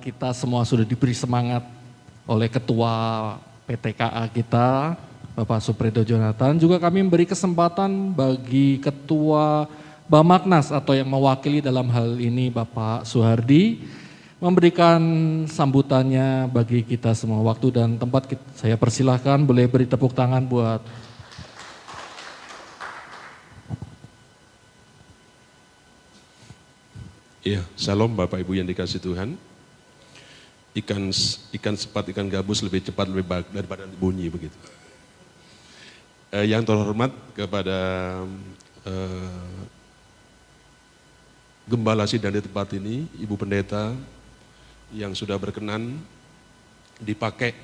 S1: Kita semua sudah diberi semangat oleh Ketua PTKA kita, Bapak Supredo Jonathan. Juga kami memberi kesempatan bagi Ketua Bamaknas atau yang mewakili dalam hal ini Bapak Suhardi, memberikan sambutannya bagi kita semua. Waktu dan tempat saya persilahkan, boleh beri tepuk tangan buat
S10: Iya, salam Bapak Ibu yang dikasih Tuhan. Ikan sepat, ikan gabus lebih cepat, lebih baik daripada bunyi begitu. Yang terhormat kepada Gembala Sidang di tempat ini, Ibu Pendeta yang sudah berkenan dipakai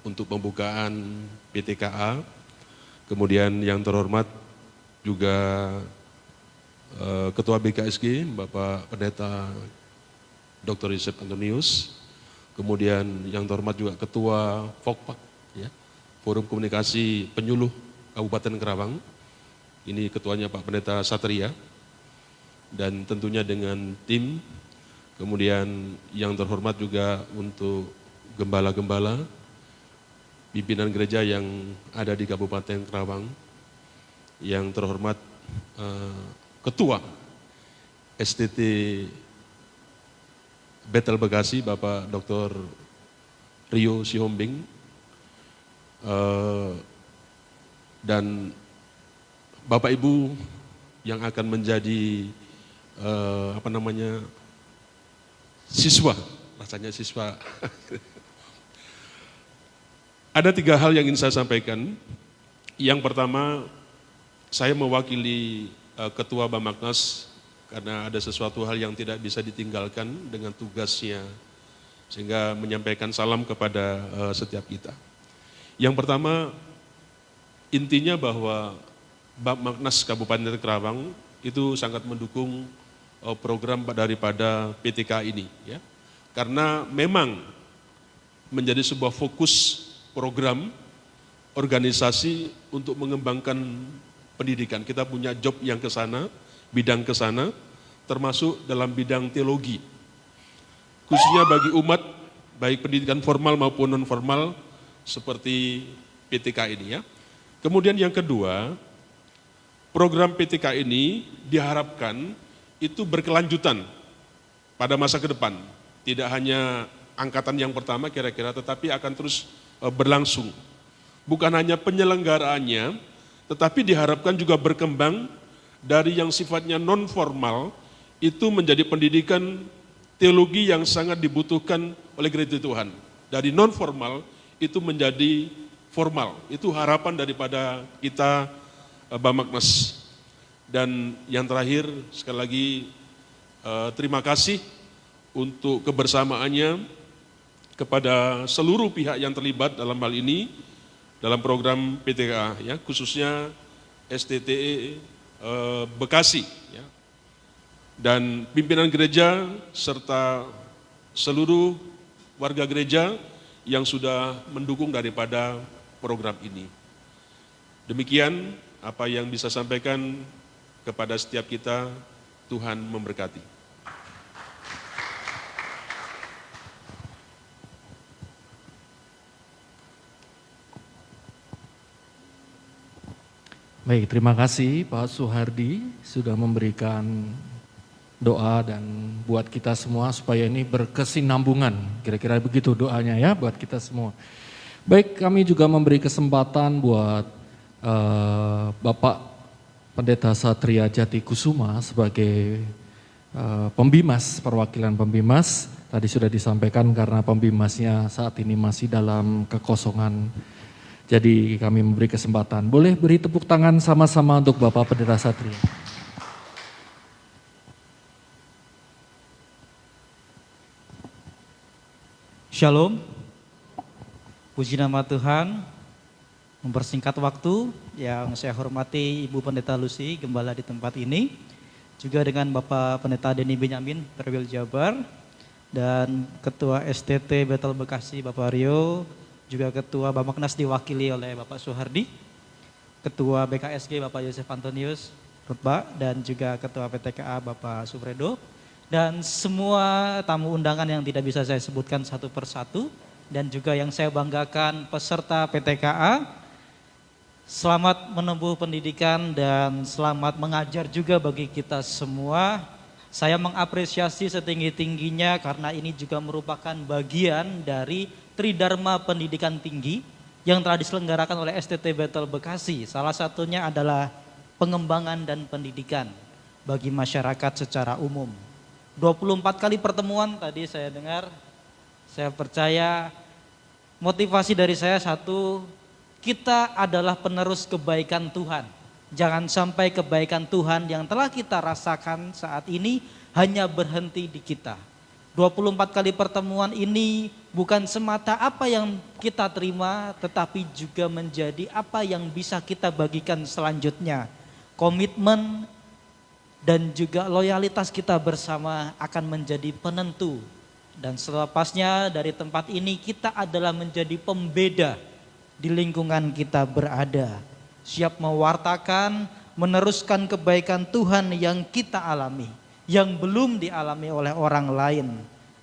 S10: untuk pembukaan PTKA. Kemudian yang terhormat juga Ketua BKSG, Bapak Pendeta Dr. Yusuf Antonius, kemudian yang terhormat juga Ketua FOKPAK, ya, Forum Komunikasi Penyuluh Kabupaten Kerawang, ini ketuanya Pak Pendeta Satria, dan tentunya dengan tim, kemudian yang terhormat juga untuk gembala-gembala, pimpinan gereja yang ada di Kabupaten Kerawang, yang terhormat Ketua STT Betel Bekasi, Bapak Dr. Rio Sihombing, dan Bapak Ibu yang akan menjadi siswa, rasanya siswa. Ada 3 hal yang ingin saya sampaikan. Yang pertama, saya mewakili Ketua Bamaknas karena ada sesuatu hal yang tidak bisa ditinggalkan dengan tugasnya, sehingga menyampaikan salam kepada setiap kita. Yang pertama, intinya bahwa Bamaknas Kabupaten Kerawang itu sangat mendukung program daripada PTK ini, ya, karena memang menjadi sebuah fokus program organisasi untuk mengembangkan pendidikan. Kita punya job yang ke sana, bidang ke sana, termasuk dalam bidang teologi. Khususnya bagi umat, baik pendidikan formal maupun non formal seperti PTK ini, ya. Kemudian yang kedua, program PTK ini diharapkan itu berkelanjutan pada masa ke depan. Tidak hanya angkatan yang pertama kira-kira, tetapi akan terus berlangsung. Bukan hanya penyelenggaraannya, tetapi diharapkan juga berkembang dari yang sifatnya non formal itu menjadi pendidikan teologi yang sangat dibutuhkan oleh gereja Tuhan. Dari non formal itu menjadi formal. Itu harapan daripada kita Bamaknas. Dan yang terakhir, sekali lagi terima kasih untuk kebersamaannya kepada seluruh pihak yang terlibat dalam hal ini, dalam program PTKA, ya, khususnya STTE Bekasi, ya, dan pimpinan gereja serta seluruh warga gereja yang sudah mendukung daripada program ini. Demikian apa yang bisa sampaikan kepada setiap kita. Tuhan memberkati.
S1: Baik, terima kasih Pak Suhardi sudah memberikan doa dan buat kita semua supaya ini berkesinambungan. Kira-kira begitu doanya ya buat kita semua. Baik, kami juga memberi kesempatan buat Bapak Pendeta Satria Jati Kusuma sebagai pembimas, perwakilan pembimas. Tadi sudah disampaikan karena pembimasnya saat ini masih dalam kekosongan. Jadi kami memberi kesempatan. Boleh beri tepuk tangan sama-sama untuk Bapak Pendeta Satria.
S11: Shalom, puji nama Tuhan. Mempersingkat waktu, yang saya hormati Ibu Pendeta Lucy, Gembala di tempat ini, juga dengan Bapak Pendeta Denny Benyamin, Perwil Jabar, dan Ketua STT Betel Bekasi, Bapak Rio, juga Ketua Bamaknas diwakili oleh Bapak Suhardi, Ketua BKSG Bapak Yosef Antonius Rutba, dan juga Ketua PTKA Bapak Supredo, dan semua tamu undangan yang tidak bisa saya sebutkan satu persatu, dan juga yang saya banggakan peserta PTKA. Selamat menempuh pendidikan dan selamat mengajar juga bagi kita semua. Saya mengapresiasi setinggi-tingginya karena ini juga merupakan bagian dari Tridharma Pendidikan Tinggi yang telah diselenggarakan oleh STT Betel Bekasi. Salah satunya adalah pengembangan dan pendidikan bagi masyarakat secara umum. 24 kali pertemuan tadi saya dengar, saya percaya motivasi dari saya satu, kita adalah penerus kebaikan Tuhan. Jangan sampai kebaikan Tuhan yang telah kita rasakan saat ini hanya berhenti di kita. 24 kali pertemuan ini bukan semata apa yang kita terima, tetapi juga menjadi apa yang bisa kita bagikan selanjutnya. Komitmen dan juga loyalitas kita bersama akan menjadi penentu. Dan selepasnya dari tempat ini kita adalah menjadi pembeda di lingkungan kita berada, siap mewartakan, meneruskan kebaikan Tuhan yang kita alami, yang belum dialami oleh orang lain.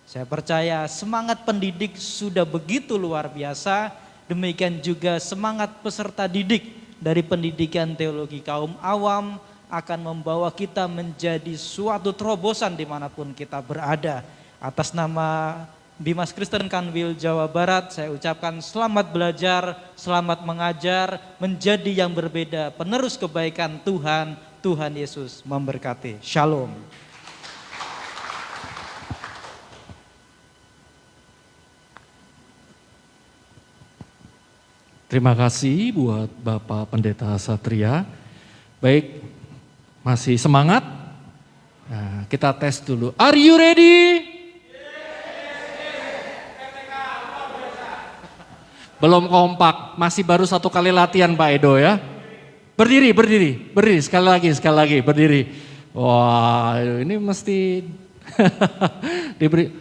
S11: Saya percaya semangat pendidik sudah begitu luar biasa, demikian juga semangat peserta didik dari pendidikan teologi kaum awam akan membawa kita menjadi suatu terobosan dimanapun kita berada. Atas nama Bimas Kristen Kanwil Jawa Barat, saya ucapkan selamat belajar, selamat mengajar, menjadi yang berbeda, penerus kebaikan Tuhan, Tuhan Yesus memberkati. Shalom.
S1: Terima kasih buat Bapak Pendeta Satria. Baik, masih semangat? Nah, kita tes dulu. Are you ready? Belum kompak, masih baru satu kali latihan Pak Edo ya. Berdiri, sekali lagi, berdiri. Wah, ini mesti diberi.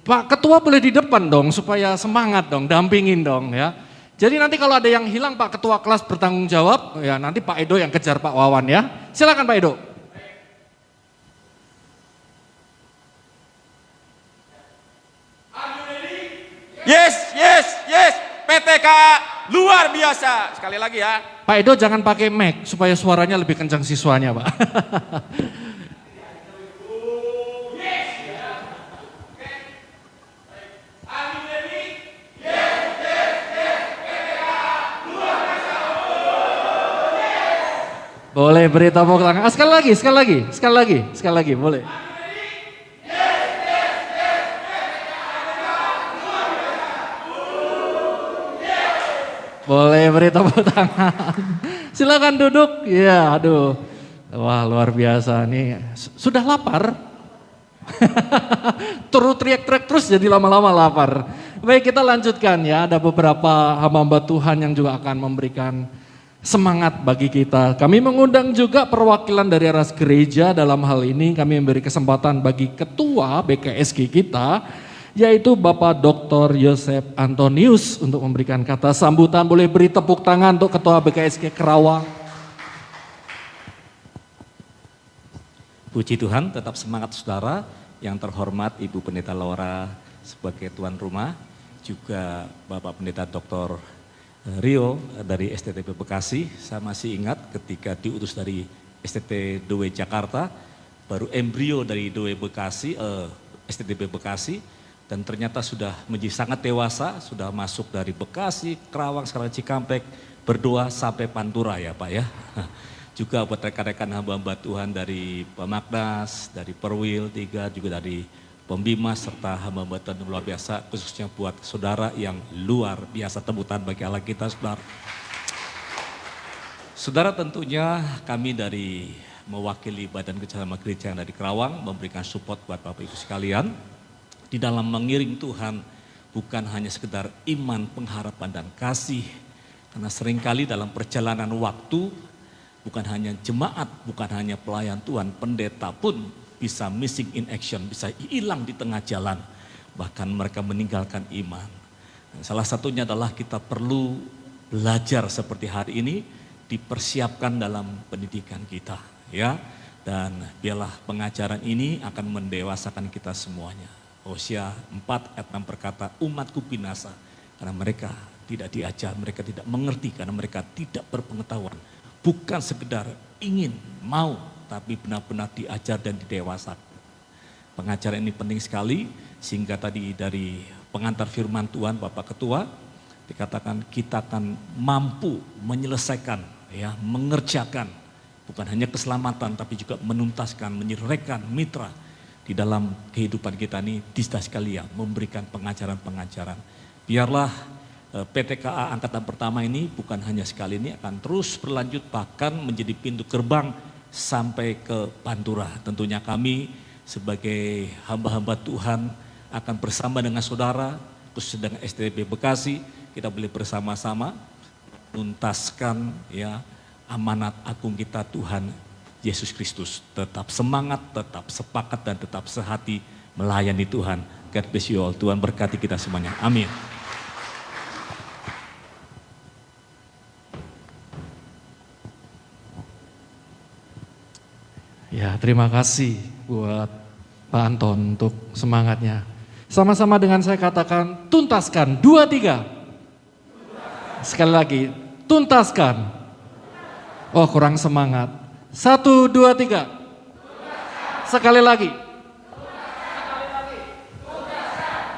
S1: Pak Ketua boleh di depan dong, supaya semangat dong, dampingin dong ya. Jadi nanti kalau ada yang hilang Pak Ketua kelas bertanggung jawab, ya nanti Pak Edo yang kejar Pak Wawan ya. Silakan Pak Edo.
S7: Yes. PTKA luar biasa. Sekali lagi ya.
S1: Pak Edo jangan pakai mic supaya suaranya lebih kencang siswanya Pak. Boleh beri tepuk tangan. Sekali lagi, boleh. Boleh beri tepuk tangan. Silakan duduk. Ya, aduh. Wah, luar biasa nih. Sudah lapar? Terus teriak-teriak terus jadi lama-lama lapar. Baik, kita lanjutkan ya. Ada beberapa hamba-hamba Tuhan yang juga akan memberikan semangat bagi kita. Kami mengundang juga perwakilan dari Ras Gereja. Dalam hal ini kami memberi kesempatan bagi ketua BKSG kita, yaitu Bapak Dr. Yosef Antonius untuk memberikan kata sambutan. Boleh beri tepuk tangan untuk Ketua BKSG Kerawang.
S8: Puji Tuhan, tetap semangat saudara. Yang terhormat Ibu Pendeta Laura sebagai tuan rumah, juga Bapak Pendeta Dr. Rio dari STTP Bekasi. Saya masih ingat ketika diutus dari STT Doe Jakarta, baru embrio dari Doe Bekasi, STTP Bekasi, dan ternyata sudah menjadi sangat dewasa, sudah masuk dari Bekasi, Kerawang, sekarang Cikampek, berdoa sampai Pantura ya Pak ya. Juga buat rekan-rekan hamba-hamba Tuhan dari Pamagnas, dari Perwil 3, juga dari Pembimas, serta hamba-hamba Tuhan yang luar biasa, khususnya buat saudara yang luar biasa. Tebutan bagi Allah kita, saudara. Saudara, tentunya kami dari mewakili Badan Kerjasama Gereja yang dari Kerawang memberikan support buat Bapak Ibu sekalian di dalam mengiring Tuhan, bukan hanya sekedar iman, pengharapan dan kasih, karena seringkali dalam perjalanan waktu bukan hanya jemaat, bukan hanya pelayan Tuhan, pendeta pun bisa missing in action, bisa hilang di tengah jalan, bahkan mereka meninggalkan iman. Salah satunya adalah kita perlu belajar seperti hari ini, dipersiapkan dalam pendidikan kita, ya. Dan biarlah pengajaran ini akan mendewasakan kita semuanya. Hosea 4 ayat 6 berkata, umatku binasa karena mereka tidak diajar, mereka tidak mengerti karena mereka tidak berpengetahuan. Bukan sekedar ingin, mau, tapi benar-benar diajar dan didewasakan. Pengajaran ini penting sekali, sehingga tadi dari pengantar firman Tuhan Bapak Ketua, dikatakan kita akan mampu menyelesaikan, ya, mengerjakan, bukan hanya keselamatan, tapi juga menuntaskan, menyelesaikan mitra di dalam kehidupan kita ini, disita sekalian, memberikan pengajaran-pengajaran. Biarlah PTKA Angkatan Pertama ini bukan hanya sekali ini, akan terus berlanjut, bahkan menjadi pintu gerbang sampai ke Pantura. Tentunya kami sebagai hamba-hamba Tuhan akan bersama dengan saudara, khususnya dengan STTP Bekasi, kita boleh bersama-sama menuntaskan, ya, amanat agung kita Tuhan Yesus Kristus. Tetap semangat, tetap sepakat dan tetap sehati melayani Tuhan. God bless you all. Tuhan berkati kita semuanya. Amin.
S1: Ya, terima kasih buat Pak Anton untuk semangatnya. Sama-sama dengan saya katakan, tuntaskan. 2, 3. Sekali lagi, tuntaskan. Oh, kurang semangat. 1, 2, 3. Sekali lagi.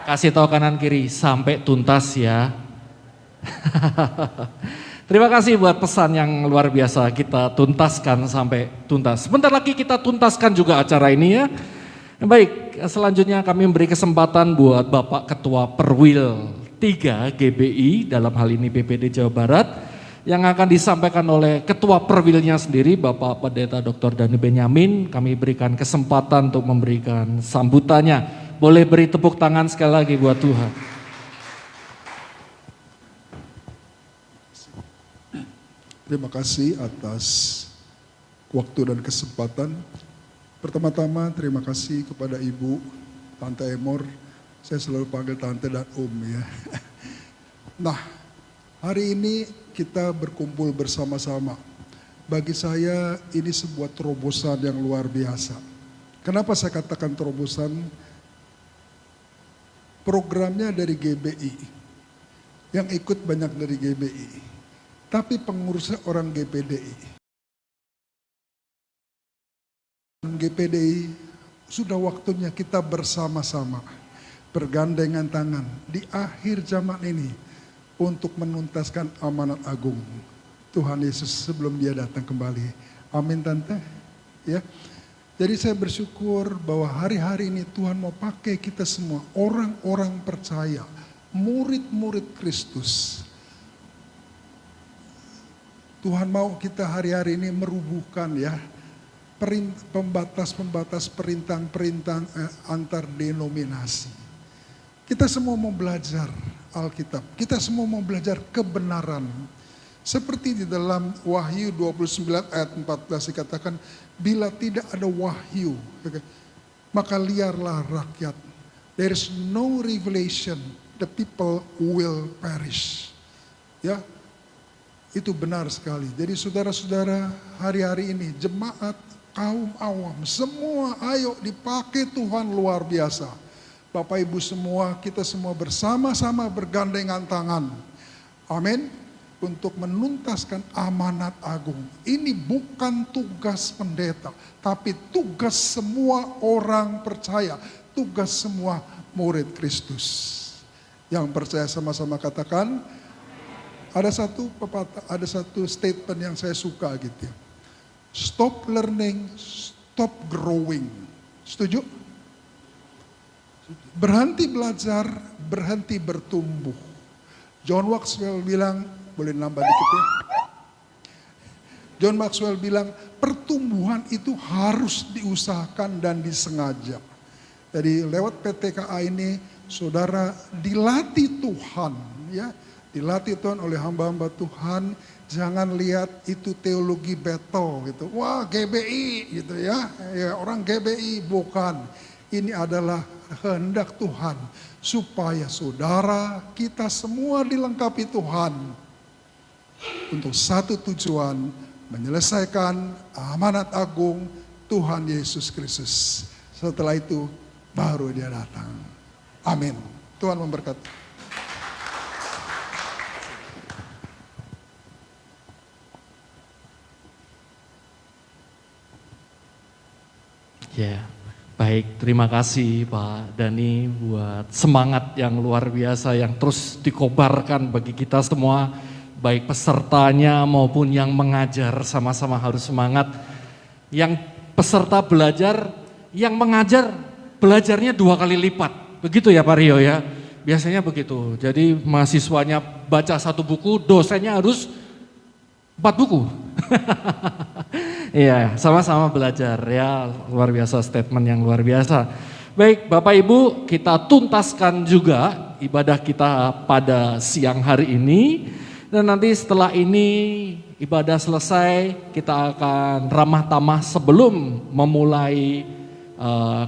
S1: Kasih tahu kanan kiri sampai tuntas ya. Terima kasih buat pesan yang luar biasa, kita tuntaskan sampai tuntas. Sebentar lagi kita tuntaskan juga acara ini ya. Baik, selanjutnya kami memberi kesempatan buat Bapak Ketua Perwil 3 GBI, dalam hal ini BPD Jawa Barat, yang akan disampaikan oleh Ketua Perwilnya sendiri, Bapak Pendeta Dr. Dhani Benyamin. Kami berikan kesempatan untuk memberikan sambutannya. Boleh beri tepuk tangan sekali lagi buat Tuhan.
S12: Terima kasih atas waktu dan kesempatan. Pertama-tama terima kasih kepada Ibu, Tante Emor. Saya selalu panggil Tante dan Om ya. Nah, hari ini kita berkumpul bersama-sama. Bagi saya ini sebuah terobosan yang luar biasa. Kenapa saya katakan terobosan? Programnya dari GBI. Yang ikut banyak dari GBI. Tapi pengurusnya orang GPDI. GPDI sudah waktunya kita bersama-sama bergandengan tangan di akhir zaman ini untuk menuntaskan amanat agung Tuhan Yesus sebelum dia datang kembali. Amin Tante. Ya. Jadi saya bersyukur bahwa hari-hari ini Tuhan mau pakai kita semua, orang-orang percaya, murid-murid Kristus. Tuhan mau kita hari-hari ini merubuhkan ya pembatas-pembatas perintah-perintah antar denominasi. Kita semua mau belajar Alkitab, kita semua mau belajar kebenaran. Seperti di dalam Wahyu 29 ayat 14 dikatakan, bila tidak ada wahyu, maka liarlah rakyat. There is no revelation, the people will perish. Ya, itu benar sekali. Jadi saudara-saudara hari-hari ini jemaat kaum awam, semua ayo dipakai Tuhan luar biasa. Bapak Ibu semua, kita semua bersama-sama bergandengan tangan. Amin. Untuk menuntaskan amanat agung. Ini bukan tugas pendeta, tapi tugas semua orang percaya, tugas semua murid Kristus. Yang percaya sama-sama katakan, ada satu statement yang saya suka gitu ya. Stop learning, stop growing. Setuju? Berhenti belajar, berhenti bertumbuh. John Maxwell bilang, boleh nambah dikit ya. John Maxwell bilang, pertumbuhan itu harus diusahakan dan disengaja. Jadi lewat PTKA ini, saudara dilatih Tuhan, ya, dilatih Tuhan oleh hamba-hamba Tuhan. Jangan lihat itu teologi battle gitu. Wah, GBI gitu ya. Ya, orang GBI bukan. Ini adalah kehendak Tuhan supaya saudara kita semua dilengkapi Tuhan untuk satu tujuan, menyelesaikan amanat agung Tuhan Yesus Kristus. Setelah itu baru dia datang. Amin. Tuhan memberkati.
S1: Ya, baik, terima kasih Pak Dhani buat semangat yang luar biasa yang terus dikobarkan bagi kita semua, baik pesertanya maupun yang mengajar, sama-sama harus semangat. Yang peserta belajar, yang mengajar belajarnya 2 kali lipat, begitu ya Pak Rio ya, biasanya begitu. Jadi mahasiswanya baca 1 buku, dosennya harus 4 buku. Iya, sama-sama belajar ya, luar biasa, statement yang luar biasa. Baik Bapak Ibu, kita tuntaskan juga ibadah kita pada siang hari ini. Dan nanti setelah ini ibadah selesai, kita akan ramah tamah sebelum memulai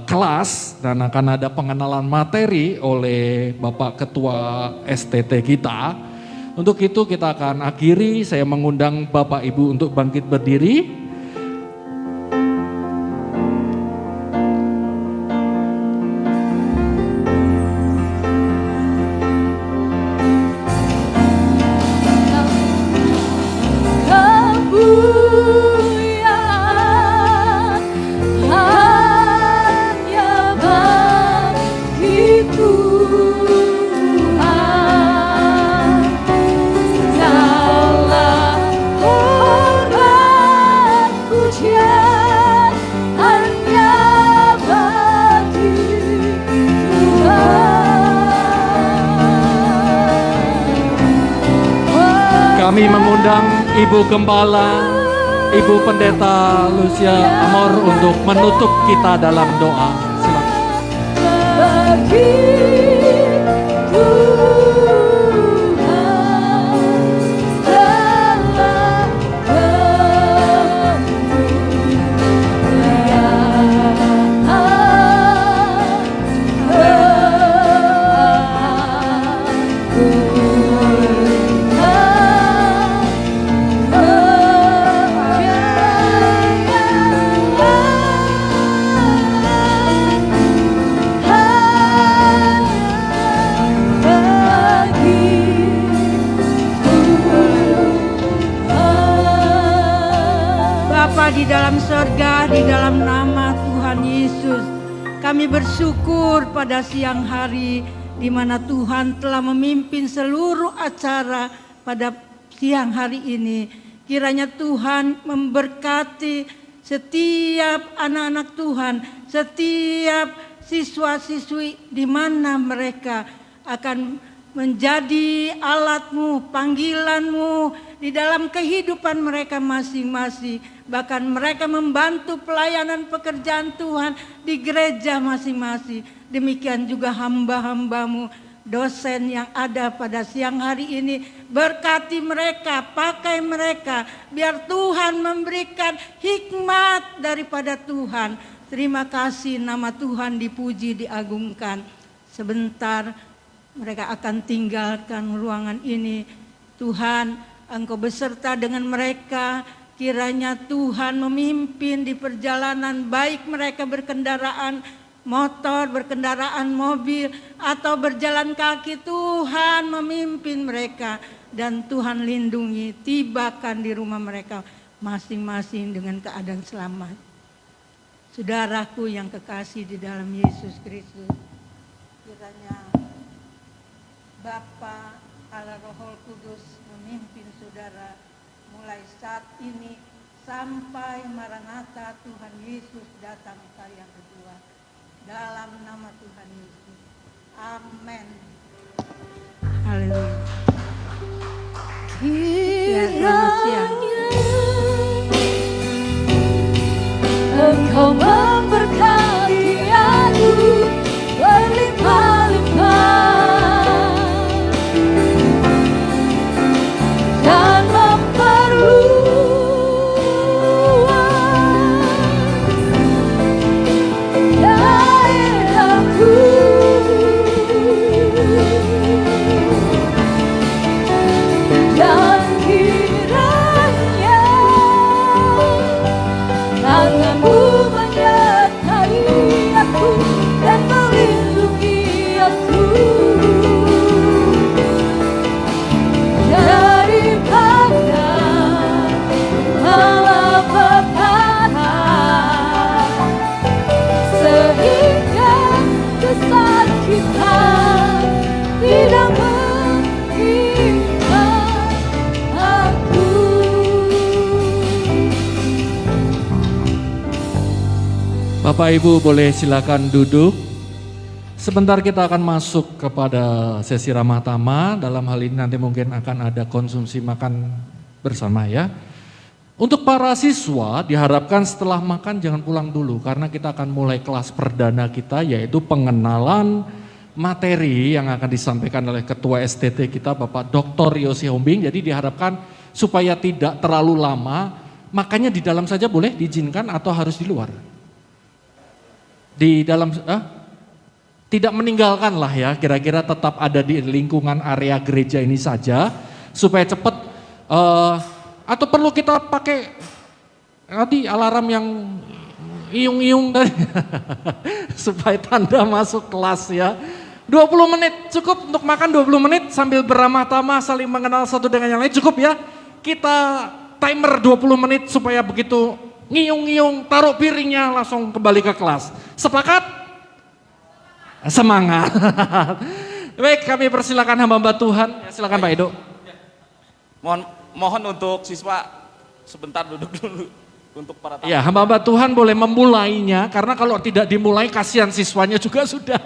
S1: kelas. Dan akan ada pengenalan materi oleh Bapak Ketua STT kita. Untuk itu kita akan akhiri, saya mengundang Bapak Ibu untuk bangkit berdiri. Kami mengundang Ibu Gembala, Ibu Pendeta Lucia Amor untuk menutup kita dalam doa. Silakan.
S3: Di dalam surga, di dalam nama Tuhan Yesus, kami bersyukur pada siang hari di mana Tuhan telah memimpin seluruh acara pada siang hari ini. Kiranya Tuhan memberkati setiap anak-anak Tuhan, setiap siswa-siswi di mana mereka akan menjadi alat-Mu, panggilan-Mu di dalam kehidupan mereka masing-masing. Bahkan mereka membantu pelayanan pekerjaan Tuhan di gereja masing-masing. Demikian juga hamba-hamba-Mu, dosen yang ada pada siang hari ini. Berkati mereka, pakai mereka, biar Tuhan memberikan hikmat daripada Tuhan. Terima kasih, nama Tuhan dipuji, diagungkan. Sebentar mereka akan tinggalkan ruangan ini. Tuhan, Engkau beserta dengan mereka, Kiranya Tuhan memimpin di perjalanan, baik mereka berkendaraan motor, berkendaraan mobil, atau berjalan kaki. Tuhan memimpin mereka dan Tuhan lindungi, tibakan di rumah mereka masing-masing dengan keadaan selamat. Saudaraku yang kekasih di dalam Yesus Kristus, kiranya Bapa, Allah, Roh Kudus memimpin saudara mulai saat ini sampai Maranatha Tuhan Yesus datang kali yang kedua. Dalam nama Tuhan Yesus. Amin. Haleluya. Ya, selamat siang.
S4: Engkau memberkati aku berlimpah-limpah dan memperluas daerahku, dan kiranya tanganmu menyertai aku dan melindungi aku daripada malapetaka, sehingga kesakitan tidak menimpa aku.
S1: Bapak Ibu boleh silakan duduk. Sebentar kita akan masuk kepada sesi ramah tamah. Dalam hal ini nanti mungkin akan ada konsumsi makan bersama ya. Untuk para siswa diharapkan setelah makan jangan pulang dulu karena kita akan mulai kelas perdana kita yaitu pengenalan materi yang akan disampaikan oleh Ketua STT kita Bapak Dr. Yosi Hombing. Jadi diharapkan supaya tidak terlalu lama, makanya di dalam saja boleh diizinkan atau harus di luar? Di dalam tidak meninggalkan lah ya, kira-kira tetap ada di lingkungan area gereja ini saja supaya cepat atau perlu kita pakai tadi alarm yang iung-iung tadi supaya tanda masuk kelas ya. 20 menit cukup untuk makan, 20 menit sambil beramah tamah saling mengenal satu dengan yang lain, cukup ya. Kita timer 20 menit supaya begitu ngiung-ngiung taruh piringnya langsung kembali ke kelas. Sepakat? Semangat. Baik, kami persilakan hamba Tuhan. Ya, silakan Pak Edo.
S6: Mohon untuk siswa sebentar duduk dulu untuk para tamu.
S1: Ya, hamba Tuhan boleh memulainya karena kalau tidak dimulai kasihan siswanya juga sudah.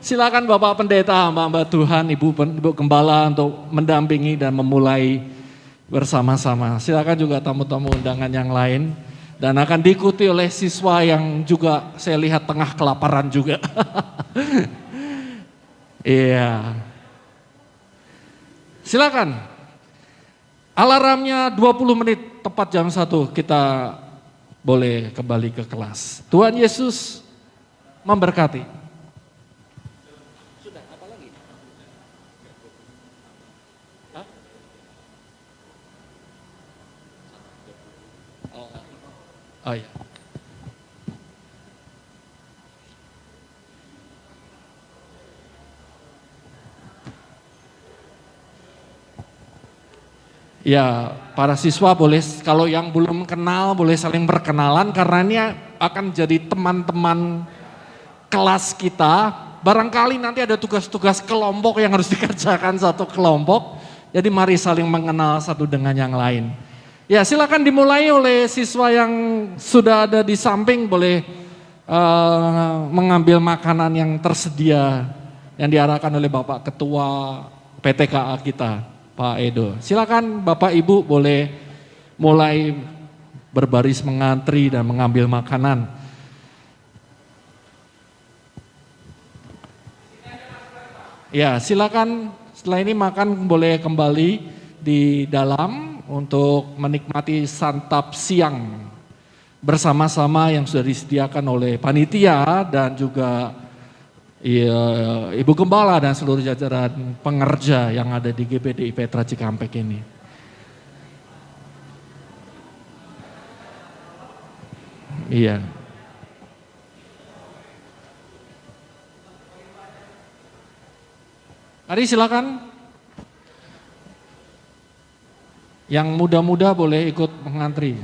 S1: Silakan Bapak Pendeta, hamba Tuhan, Ibu Gembala untuk mendampingi dan memulai bersama-sama. Silakan juga tamu-tamu undangan yang lain dan akan diikuti oleh siswa yang juga saya lihat tengah kelaparan juga. Iya. Silakan. Alarmnya 20 menit tepat jam 1 kita boleh kembali ke kelas. Tuhan Yesus memberkati. Sudah, apa lagi? Hah? Oh ya. Ya, para siswa boleh, kalau yang belum kenal boleh saling berkenalan karena ini akan jadi teman-teman kelas kita. Barangkali nanti ada tugas-tugas kelompok yang harus dikerjakan satu kelompok. Jadi mari saling mengenal satu dengan yang lain. Ya, silakan dimulai oleh siswa yang sudah ada di samping, boleh mengambil makanan yang tersedia yang diarahkan oleh Bapak Ketua PTKA kita. Pak Edo, silakan Bapak Ibu boleh mulai berbaris mengantri dan mengambil makanan. Ya, silakan setelah ini makan boleh kembali di dalam untuk menikmati santap siang bersama-sama yang sudah disediakan oleh panitia dan juga Ibu Gembala dan seluruh jajaran pengerja yang ada di GPDI Petra Cikampek ini. Iya. Mari silakan. Yang muda-muda boleh ikut mengantri.